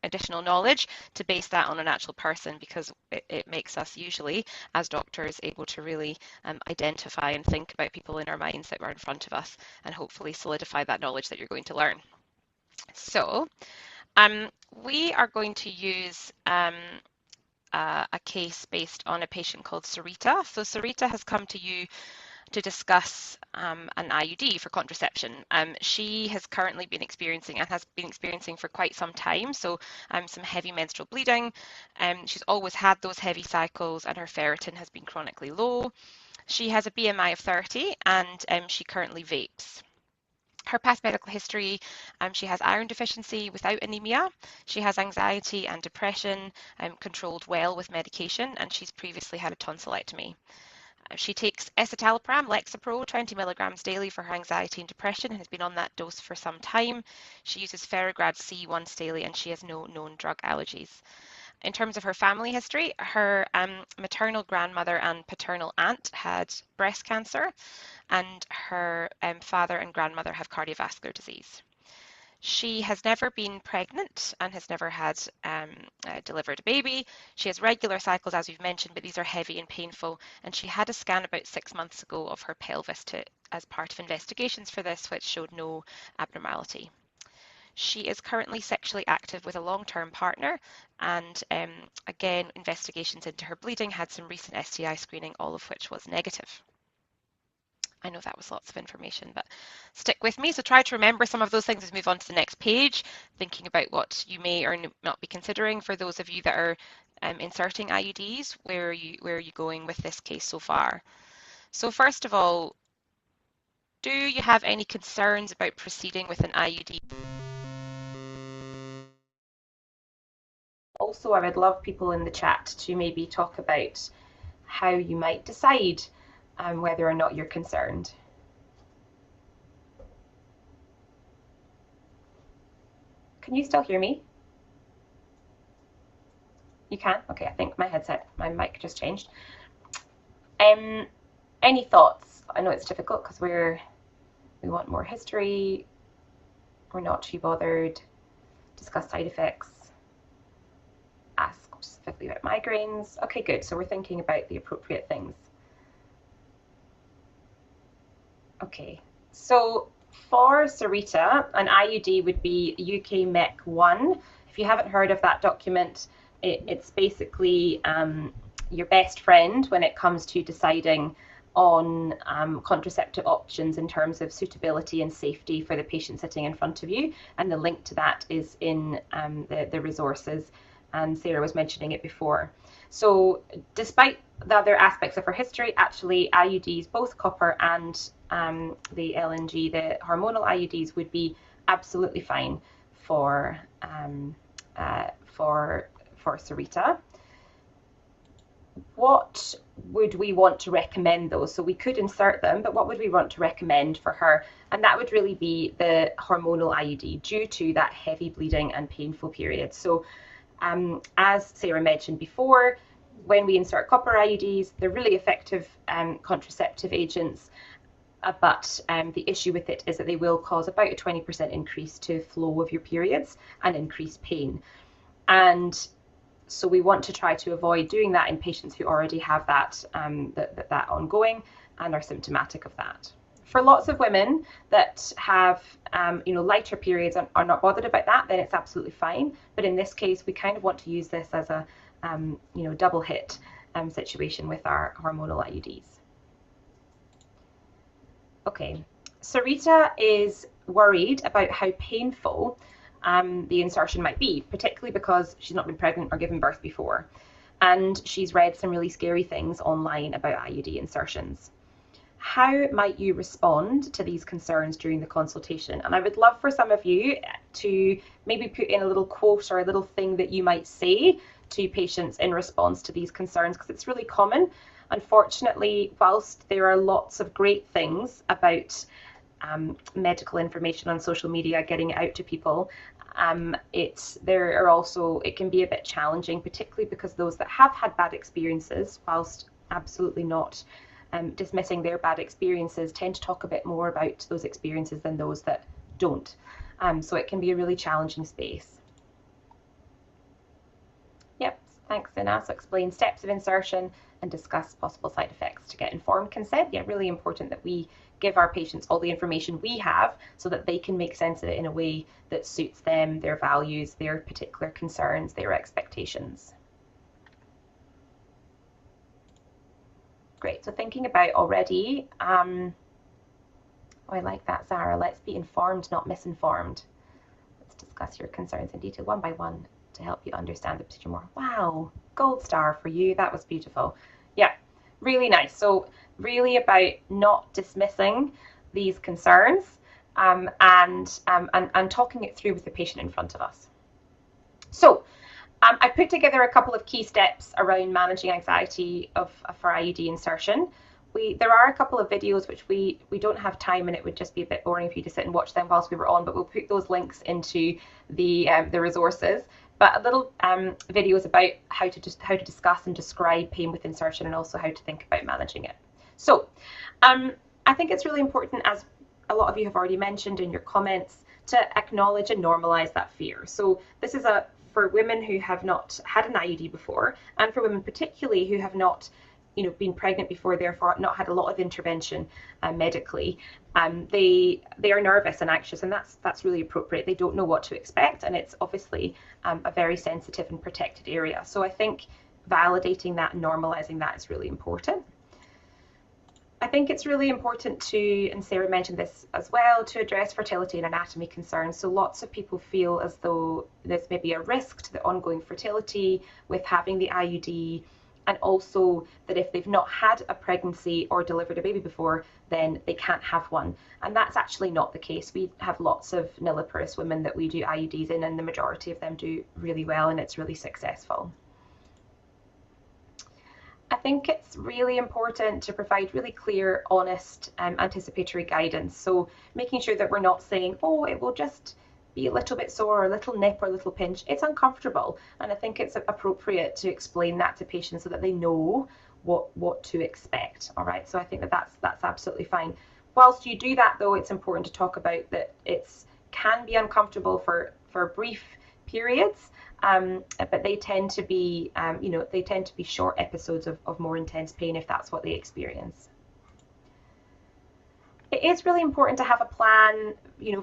additional knowledge to base that on an actual person, because it makes us usually as doctors able to really identify and think about people in our minds that were in front of us and hopefully solidify that knowledge that you're going to learn. So we are going to use a case based on a patient called Sarita. So Sarita has come to you to discuss an IUD for contraception. She has currently been experiencing and has been experiencing for quite some time, so some heavy menstrual bleeding. She's always had those heavy cycles and her ferritin has been chronically low. She has a BMI of 30 and she currently vapes. Her past medical history, she has iron deficiency without anemia. She has anxiety and depression, controlled well with medication, and she's previously had a tonsillectomy. She takes escitalopram, Lexapro, 20 milligrams daily for her anxiety and depression and has been on that dose for some time. She uses Ferrograd C once daily and she has no known drug allergies. In terms of her family history, her maternal grandmother and paternal aunt had breast cancer, and her father and grandmother have cardiovascular disease. She has never been pregnant and has never had delivered a baby. She has regular cycles, as we've mentioned, but these are heavy and painful. And she had a scan about 6 months ago of her pelvis as part of investigations for this, which showed no abnormality. She is currently sexually active with a long-term partner, and again, investigations into her bleeding had some recent STI screening, all of which was negative. I know that was lots of information, but stick with me. So try to remember some of those things as we move on to the next page, thinking about what you may or not be considering for those of you that are inserting IUDs. Where are you going with this case so far? So first of all, do you have any concerns about proceeding with an IUD? Also, I would love people in the chat to maybe talk about how you might decide whether or not you're concerned. Can you still hear me? You can? Okay, I think my mic just changed. Any thoughts? I know it's difficult because we want more history. We're not too bothered. Discuss side effects. Ask specifically about migraines. Okay, good. So we're thinking about the appropriate things. Okay, so for Sarita, an IUD would be UK MEC 1. If you haven't heard of that document, it's basically your best friend when it comes to deciding on contraceptive options in terms of suitability and safety for the patient sitting in front of you. And the link to that is in the resources, and Sarah was mentioning it before. So despite the other aspects of her history, actually IUDs, both copper and the LNG, the hormonal IUDs, would be absolutely fine for Sarita. What would we want to recommend though? So we could insert them, but what would we want to recommend for her? And that would really be the hormonal IUD due to that heavy bleeding and painful period. So as Sarah mentioned before, when we insert copper IUDs, they're really effective contraceptive agents, but the issue with it is that they will cause about a 20% increase to flow of your periods and increased pain. And so we want to try to avoid doing that in patients who already have that ongoing and are symptomatic of that. For lots of women that have lighter periods and are not bothered about that, then it's absolutely fine. But in this case, we kind of want to use this as double hit situation with our hormonal IUDs. Okay, Sarita is worried about how painful the insertion might be, particularly because she's not been pregnant or given birth before. And she's read some really scary things online about IUD insertions. How might you respond to these concerns during the consultation? And I would love for some of you to maybe put in a little quote or a little thing that you might say to patients in response to these concerns, because it's really common. Unfortunately, whilst there are lots of great things about medical information on social media, getting it out to people, it can be a bit challenging, particularly because those that have had bad experiences, whilst absolutely not dismissing their bad experiences, tend to talk a bit more about those experiences than those that don't. So it can be a really challenging space. Yep, thanks, Ina. So explain steps of insertion and discuss possible side effects to get informed consent. Yeah, really important that we give our patients all the information we have so that they can make sense of it in a way that suits them, their values, their particular concerns, their expectations. Great, so thinking about already, oh, I like that, Zara. Let's be informed, not misinformed. Let's discuss your concerns in detail one by one to help you understand the procedure more. Wow, gold star for you. That was beautiful. Yeah, really nice. So really about not dismissing these concerns and talking it through with the patient in front of us. So I put together a couple of key steps around managing anxiety for IUD insertion. There are a couple of videos which we don't have time, and it would just be a bit boring for you to sit and watch them whilst we were on, but we'll put those links into the resources. But a little videos about how to discuss and describe pain with insertion, and also how to think about managing it. So I think it's really important, as a lot of you have already mentioned in your comments, to acknowledge and normalize that fear. So this is for women who have not had an IUD before, and for women particularly who have not been pregnant before, therefore not had a lot of intervention medically. They are nervous and anxious, and that's really appropriate. They don't know what to expect, and it's obviously a very sensitive and protected area. So I think validating that and normalizing that is really important. I think it's really important to, and Sarah mentioned this as well, to address fertility and anatomy concerns. So lots of people feel as though there's maybe a risk to the ongoing fertility with having the IUD, and also that if they've not had a pregnancy or delivered a baby before, then they can't have one. And that's actually not the case. We have lots of nulliparous women that we do IUDs in, and the majority of them do really well, and it's really successful. I think it's really important to provide really clear, honest, anticipatory guidance. So making sure that we're not saying, oh, it will just be a little bit sore, or a little nip, or a little pinch. It's uncomfortable, and I think it's appropriate to explain that to patients so that they know what to expect. All right, so I think that's absolutely fine. Whilst you do that, though, it's important to talk about that it can be uncomfortable for brief periods, but they tend to be short episodes of more intense pain if that's what they experience. It is really important to have a plan,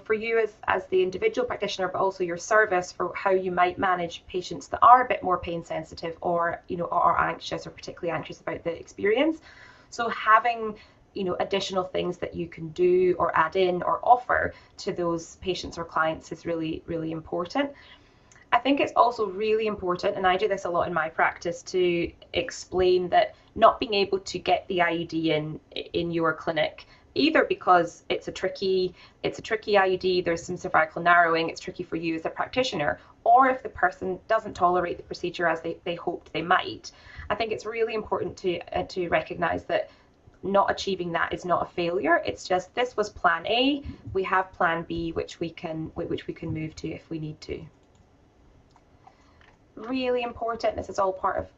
for you as the individual practitioner, but also your service, for how you might manage patients that are a bit more pain sensitive, or are anxious, or particularly anxious about the experience. So having additional things that you can do or add in or offer to those patients or clients is really, really important. I think it's also really important, and I do this a lot in my practice, to explain that not being able to get the IUD in your clinic, either because it's a tricky IUD, there's some cervical narrowing, it's tricky for you as a practitioner, or if the person doesn't tolerate the procedure as they hoped they might. I think it's really important to recognize that not achieving that is not a failure. It's just, this was plan A, we have plan B, which we can move to if we need to. Really important, this is all part of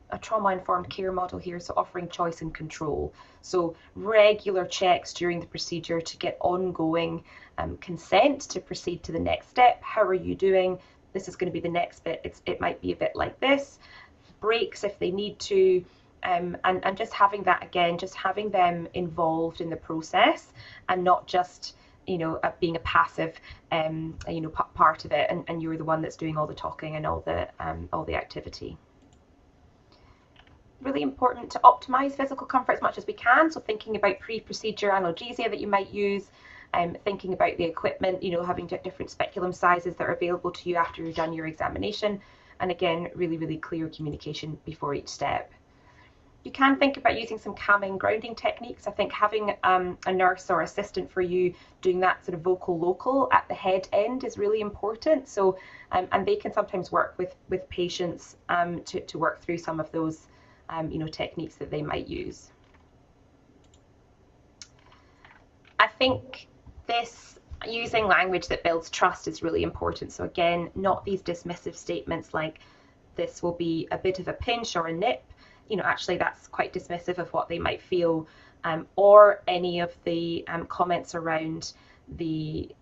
a trauma-informed care model here, so offering choice and control. So regular checks during the procedure to get ongoing consent to proceed to the next step. How are you doing? This is going to be the next bit. It might be a bit like this. Breaks if they need to, and just having that, again, just having them involved in the process, and not just being a passive part of it, and you're the one that's doing all the talking and all the activity. really important to optimize physical comfort as much as we can. So thinking about pre-procedure analgesia that you might use, thinking about the equipment, you know, having different speculum sizes that are available to you after you've done your examination. And again, really, really clear communication before each step. You can think about using some calming grounding techniques. I think having a nurse or assistant for you doing that sort of vocal local at the head end is really important. So, and they can sometimes work with patients to work through some of those you know, techniques that they might use. I think this using language that builds trust is really important. So again, not these dismissive statements like this will be a bit of a pinch or a nip. You know, actually that's quite dismissive of what they might feel, or any of the comments around the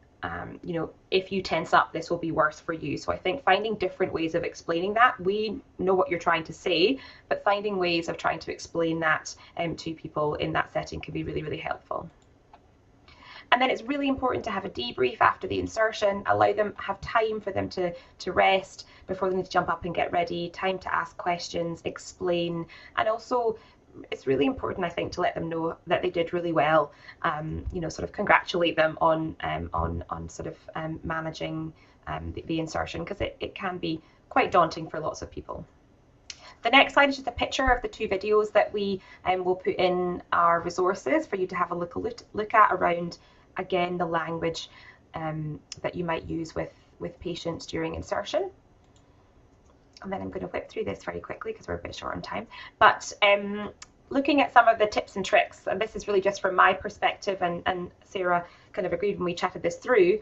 you know, if you tense up, this will be worse for you. So I think finding different ways of explaining that, we know what you're trying to say, but finding ways of trying to explain that to people in that setting can be really, really helpful. And then it's really important to have a debrief after the insertion, allow them, have time for them to rest before they need to jump up and get ready, time to ask questions, explain, and also it's really important, I think, to let them know that they did really well. You know, sort of congratulate them on sort of managing the insertion, because it can be quite daunting for lots of people. The next slide is just a picture of the two videos that we will put in our resources for you to have a look at around, again, the language that you might use with patients during insertion. And then I'm going to whip through this very quickly because we're a bit short on time. But looking at some of the tips and tricks, and this is really just from my perspective, and Sarah kind of agreed when we chatted this through.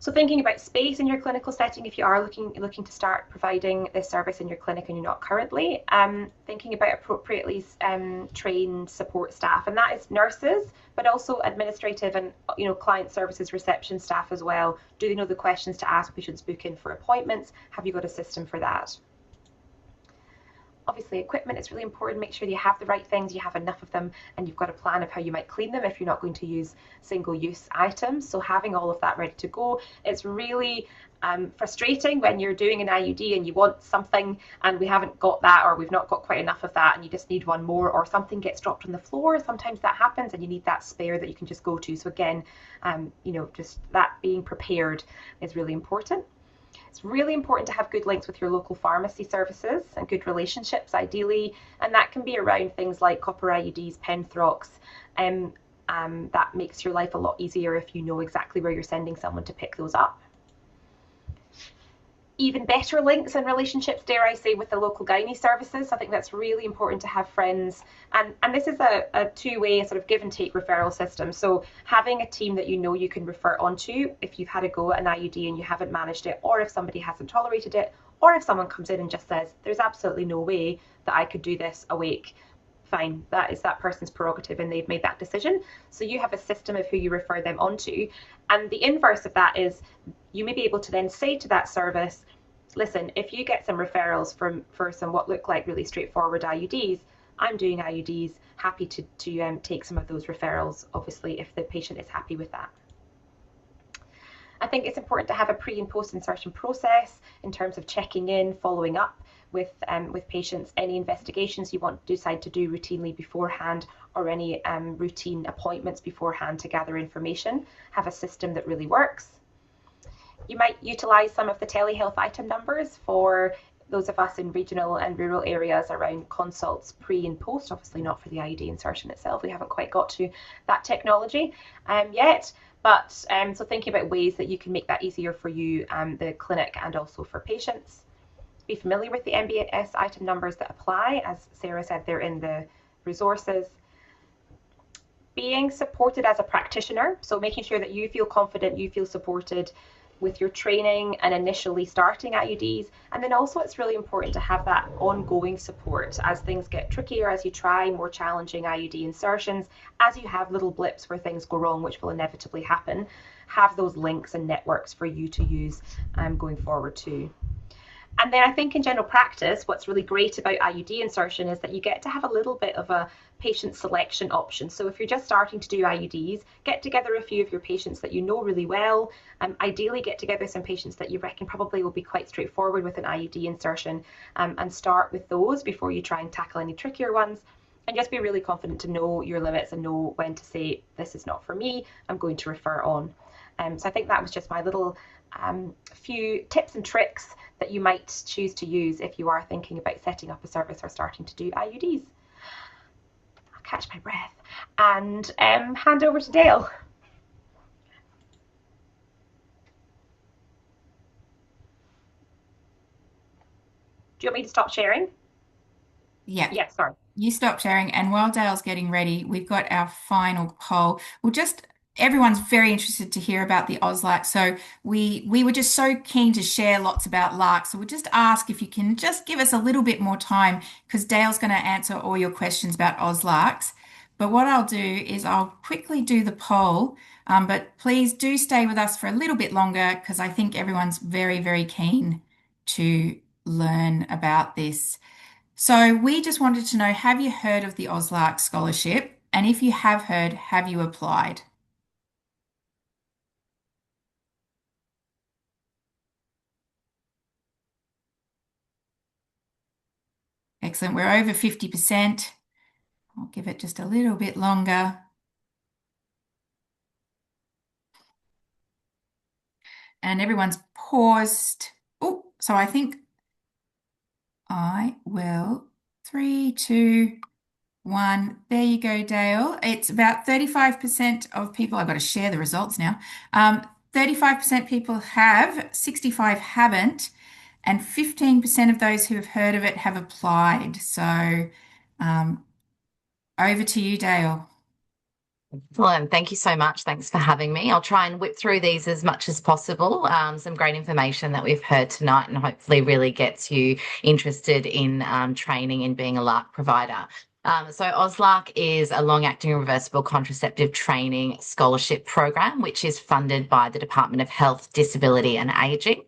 So thinking about space in your clinical setting, if you are looking to start providing this service in your clinic and you're not currently, thinking about appropriately trained support staff, and that is nurses, but also administrative and, you know, client services reception staff as well. Do they know the questions to ask patients book in for appointments? Have you got a system for that? Obviously, equipment is really important. Make sure you have the right things, you have enough of them, and you've got a plan of how you might clean them if you're not going to use single-use items. So having all of that ready to go. It's really frustrating when you're doing an IUD and you want something and we haven't got that, or we've not got quite enough of that and you just need one more, or something gets dropped on the floor. Sometimes that happens and you need that spare that you can just go to. So again, you know, just that being prepared is really important. It's really important to have good links with your local pharmacy services and good relationships, ideally, and that can be around things like copper IUDs, Penthrox. That makes your life a lot easier if you know exactly where you're sending someone to pick those up. Even better links and relationships, dare I say, with the local gynae services. I think that's really important to have friends, and this is a two-way sort of give and take referral system. So having a team that you know you can refer onto if you've had a go at an IUD and you haven't managed it, or if somebody hasn't tolerated it, or if someone comes in and just says, there's absolutely no way that I could do this awake. Fine, that is that person's prerogative and they've made that decision. So you have a system of who you refer them onto. And the inverse of that is you may be able to then say to that service, listen, if you get some referrals for some what look like really straightforward IUDs, I'm doing IUDs, happy to take some of those referrals, obviously, if the patient is happy with that. I think it's important to have a pre and post insertion process in terms of checking in, following up with patients, any investigations you want to decide to do routinely beforehand, or any routine appointments beforehand to gather information. Have a system that really works. You might utilise some of the telehealth item numbers for those of us in regional and rural areas around consults pre and post, obviously not for the IUD insertion itself. We haven't quite got to that technology yet, but so thinking about ways that you can make that easier for you, the clinic, and also for patients. Be familiar with the MBS item numbers that apply. As Sarah said, they're in the resources. Being supported as a practitioner, so making sure that you feel confident, you feel supported with your training and initially starting IUDs. And then also it's really important to have that ongoing support as things get trickier, as you try more challenging IUD insertions, as you have little blips where things go wrong, which will inevitably happen. Have those links and networks for you to use going forward too. And then I think in general practice, what's really great about IUD insertion is that you get to have a little bit of a patient selection option. So if you're just starting to do IUDs, get together a few of your patients that you know really well. Ideally, get together some patients that you reckon probably will be quite straightforward with an IUD insertion, and start with those before you try and tackle any trickier ones. And just be really confident to know your limits and know when to say, this is not for me, I'm going to refer on. So I think that was just my little few tips and tricks that you might choose to use if you are thinking about setting up a service or starting to do IUDs. I'll catch my breath and hand over to Dale. Do you want me to stop sharing? Yeah. Yeah, sorry. You stop sharing, and while Dale's getting ready, we've got our final poll. Everyone's very interested to hear about the AUSLARC, so we were just so keen to share lots about LARC. So we'll just ask if you can just give us a little bit more time, because Dale's going to answer all your questions about AUSLARCs. But what I'll do is I'll quickly do the poll, but please do stay with us for a little bit longer, because I think everyone's very, very keen to learn about this. So we just wanted to know, have you heard of the AUSLARC scholarship? And if you have heard, have you applied? Excellent. We're over 50%. I'll give it just a little bit longer. And everyone's paused. Oh, so I think I will. 3, 2, 1. There you go, Dale. It's about 35% of people. I've got to share the results now. 35% people have, 65 haven't, and 15% of those who have heard of it have applied. So over to you, Dale. Excellent. Thank you so much. Thanks for having me. I'll try and whip through these as much as possible. Some great information that we've heard tonight, and hopefully really gets you interested in training and being a LARC provider. So AUSLARC is a long-acting reversible contraceptive training scholarship program, which is funded by the Department of Health, Disability and Ageing.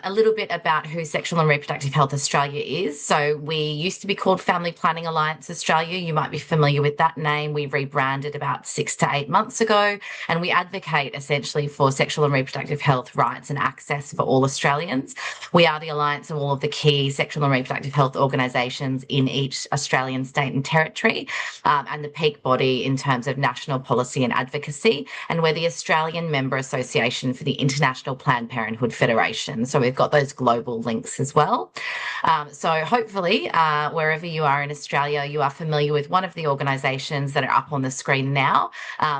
A little bit about who Sexual and Reproductive Health Australia is. So we used to be called Family Planning Alliance Australia. You might be familiar with that name. We rebranded about 6 to 8 months ago, and we advocate essentially for sexual and reproductive health rights and access for all Australians. We are the alliance of all of the key sexual and reproductive health organisations in each Australian state and territory, and the peak body in terms of national policy and advocacy. And we're the Australian Member Association for the International Planned Parenthood Federation. So we've got those global links as well. So hopefully, wherever you are in Australia, you are familiar with one of the organisations that are up on the screen now,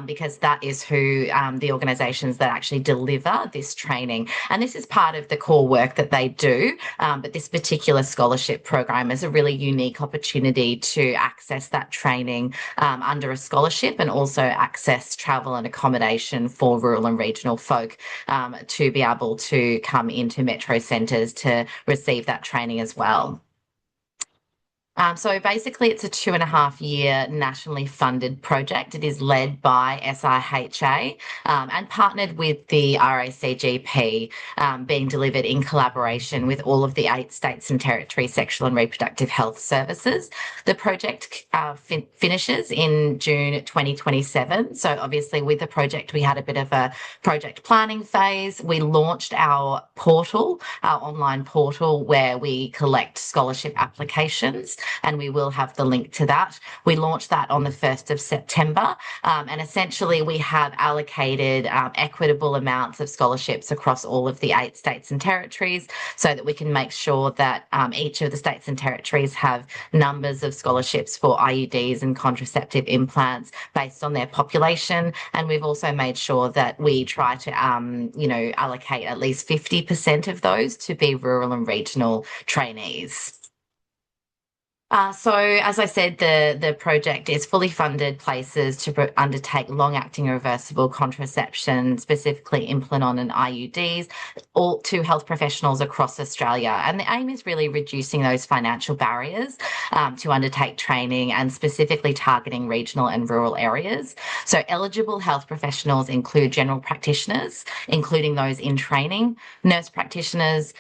because that is who the organisations that actually deliver this training. And this is part of the core work that they do. But this particular scholarship program is a really unique opportunity to access that training under a scholarship, and also access travel and accommodation for rural and regional folk to be able to come into metro centres to receive that training as well. So basically, it's a 2.5-year nationally funded project. It is led by SRHA and partnered with the RACGP, being delivered in collaboration with all of the 8 states and territory sexual and reproductive health services. The project finishes in June 2027. So obviously, with the project, we had a bit of a project planning phase. We launched our portal, our online portal, where we collect scholarship applications, and we will have the link to that. We launched that on the 1st of September, and essentially we have allocated equitable amounts of scholarships across all of the 8 states and territories, so that we can make sure that each of the states and territories have numbers of scholarships for IUDs and contraceptive implants based on their population. And we've also made sure that we try to allocate at least 50% of those to be rural and regional trainees. So, as I said, the project is fully funded places to undertake long-acting reversible contraception, specifically Implanon and IUDs, all to health professionals across Australia. And the aim is really reducing those financial barriers to undertake training, and specifically targeting regional and rural areas. So eligible health professionals include general practitioners, including those in training, nurse practitioners,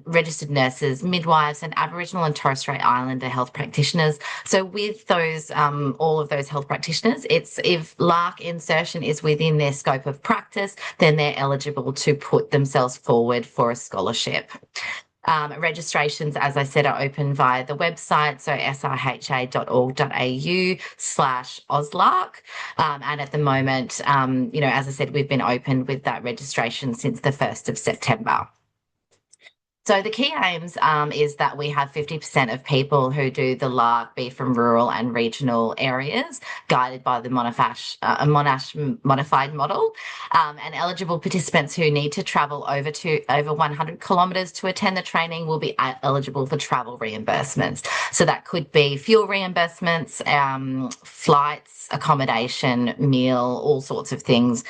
registered nurses, midwives, and Aboriginal and Torres Strait Islander health practitioners. So with those, all of those health practitioners, it's if LARC insertion is within their scope of practice, then they're eligible to put themselves forward for a scholarship. Registrations, as I said, are open via the website, so srha.org.au/AUSLARC. And at the moment, as I said, we've been open with that registration since the 1st of September. So the key aims is that we have 50% of people who do the LARC be from rural and regional areas, guided by the Monash modified model, and eligible participants who need to travel over 100 kilometres to attend the training will be eligible for travel reimbursements. So that could be fuel reimbursements, flights, accommodation, meal, all sorts of things.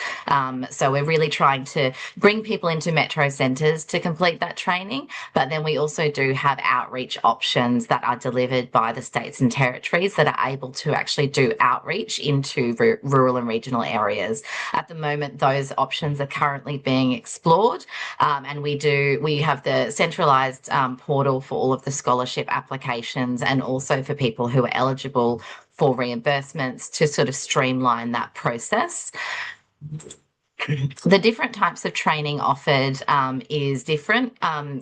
So we're really trying to bring people into metro centres to complete that training, but then we also do have outreach options that are delivered by the states and territories that are able to actually do outreach into rural and regional areas. At the moment, those options are currently being explored, and we have the centralised portal for all of the scholarship applications, and also for people who are eligible for reimbursements to sort of streamline that process. The different types of training offered is different,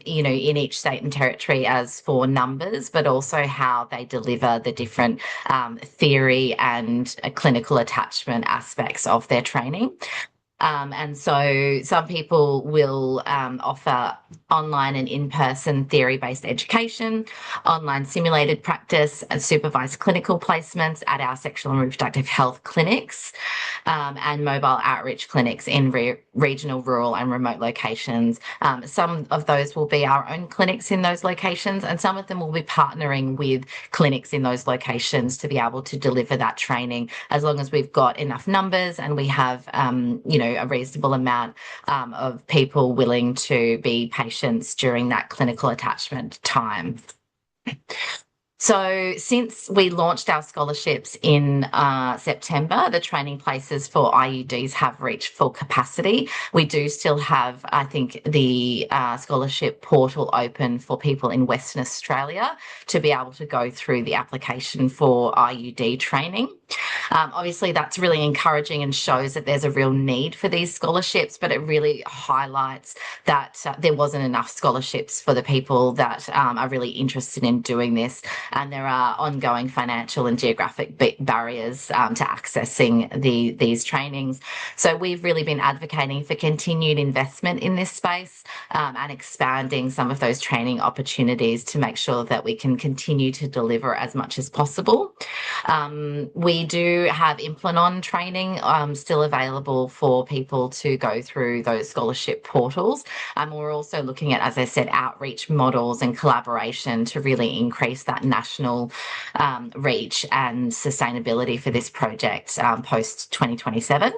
in each state and territory as for numbers, but also how they deliver the different theory and clinical attachment aspects of their training. And so some people will offer online and in-person theory-based education, online simulated practice, and supervised clinical placements at our sexual and reproductive health clinics, and mobile outreach clinics in regional, rural and remote locations. Some of those will be our own clinics in those locations, and some of them will be partnering with clinics in those locations to be able to deliver that training, as long as we've got enough numbers and we have, a reasonable amount of people willing to be patients during that clinical attachment time. So since we launched our scholarships in September, the training places for IUDs have reached full capacity. We do still have, I think, the scholarship portal open for people in Western Australia to be able to go through the application for IUD training. Obviously, that's really encouraging and shows that there's a real need for these scholarships, but it really highlights that there wasn't enough scholarships for the people that are really interested in doing this. And there are ongoing financial and geographic barriers to accessing these trainings. So we've really been advocating for continued investment in this space and expanding some of those training opportunities to make sure that we can continue to deliver as much as possible. We do have Implanon training still available for people to go through those scholarship portals. We're also looking at, as I said, outreach models and collaboration to really increase that national reach and sustainability for this project post 2027.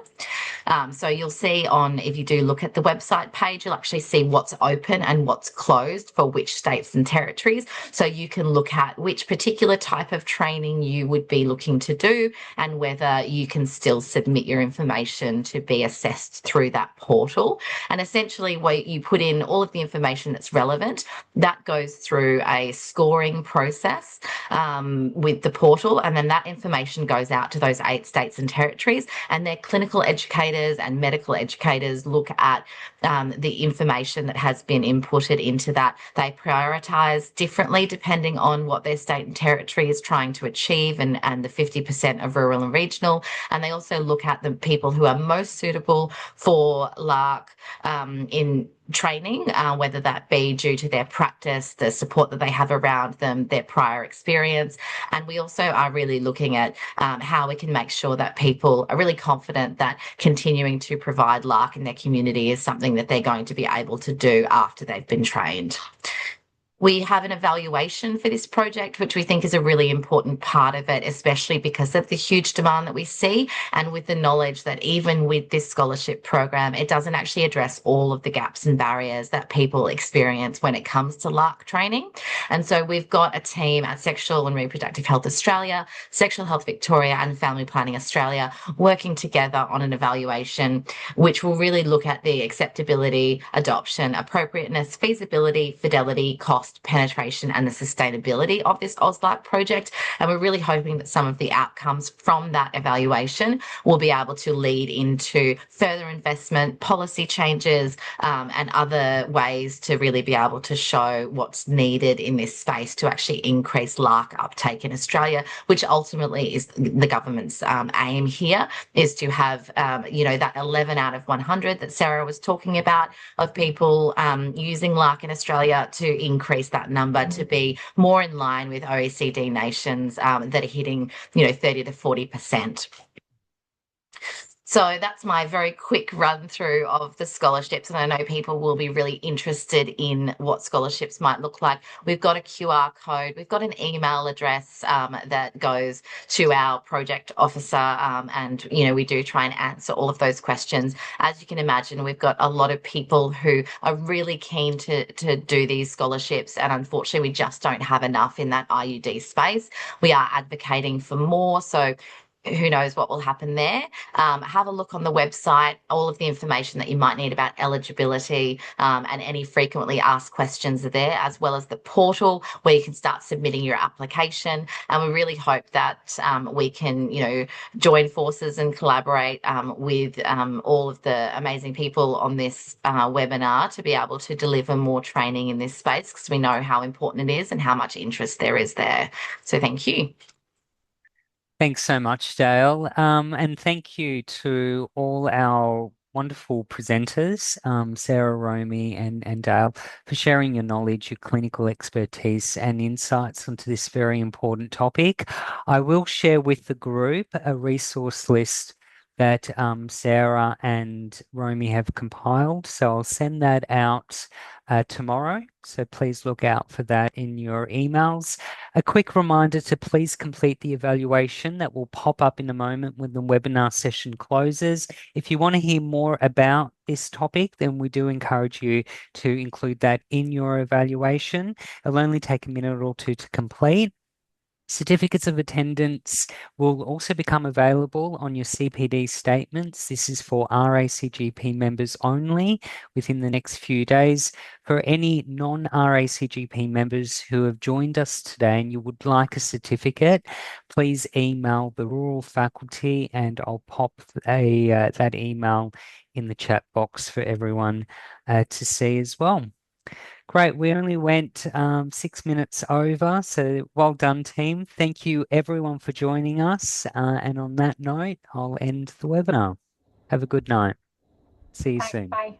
So you'll see if you do look at the website page, you'll actually see what's open and what's closed for which states and territories. So you can look at which particular type of training you would be looking to do and whether you can still submit your information to be assessed through that portal. And essentially, where you put in all of the information that's relevant, that goes through a scoring process with the portal, and then that information goes out to those 8 states and territories, and their clinical educators and medical educators look at the information that has been inputted into that. They prioritise differently depending on what their state and territory is trying to achieve, and the 50% of rural and regional. And they also look at the people who are most suitable for LARC in training, whether that be due to their practice, the support that they have around them, their prior experience. And we also are really looking at how we can make sure that people are really confident that continuing to provide LARC in their community is something that they're going to be able to do after they've been trained. We have an evaluation for this project, which we think is a really important part of it, especially because of the huge demand that we see, and with the knowledge that even with this scholarship program, it doesn't actually address all of the gaps and barriers that people experience when it comes to LARC training. And so we've got a team at Sexual and Reproductive Health Australia, Sexual Health Victoria, and Family Planning Australia working together on an evaluation which will really look at the acceptability, adoption, appropriateness, feasibility, fidelity, cost, penetration, and the sustainability of this AUSLARC project. And we're really hoping that some of the outcomes from that evaluation will be able to lead into further investment, policy changes, and other ways to really be able to show what's needed in this space to actually increase LARC uptake in Australia, which ultimately is the government's aim here, is to have, that 11 out of 100 that Sarah was talking about of people using LARC in Australia, to increase that number to be more in line with OECD nations that are hitting, 30 to 40%. So that's my very quick run through of the scholarships, and I know people will be really interested in what scholarships might look like. We've got a QR code, we've got an email address that goes to our project officer, and we do try and answer all of those questions. As you can imagine, we've got a lot of people who are really keen to do these scholarships, and unfortunately we just don't have enough in that IUD space. We are advocating for more, so who knows what will happen there. Have a look on the website, all of the information that you might need about eligibility, and any frequently asked questions are there, as well as the portal where you can start submitting your application. And we really hope that we can, join forces and collaborate with all of the amazing people on this webinar to be able to deliver more training in this space, because we know how important it is and how much interest there is there. So thank you. Thanks so much, Dale. And thank you to all our wonderful presenters, Sarah, Romy, and Dale, for sharing your knowledge, your clinical expertise, and insights onto this very important topic. I will share with the group a resource list that Sarah and Romy have compiled. So I'll send that out tomorrow. So please look out for that in your emails. A quick reminder to please complete the evaluation that will pop up in a moment when the webinar session closes. If you want to hear more about this topic, then we do encourage you to include that in your evaluation. It'll only take a minute or two to complete. Certificates of attendance will also become available on your CPD statements. This is for RACGP members only within the next few days. For any non-RACGP members who have joined us today and you would like a certificate, please email the rural faculty and I'll pop that email in the chat box for everyone to see as well. Great. We only went 6 minutes over, so well done, team. Thank you, everyone, for joining us. And on that note, I'll end the webinar. Have a good night. See you soon. Bye.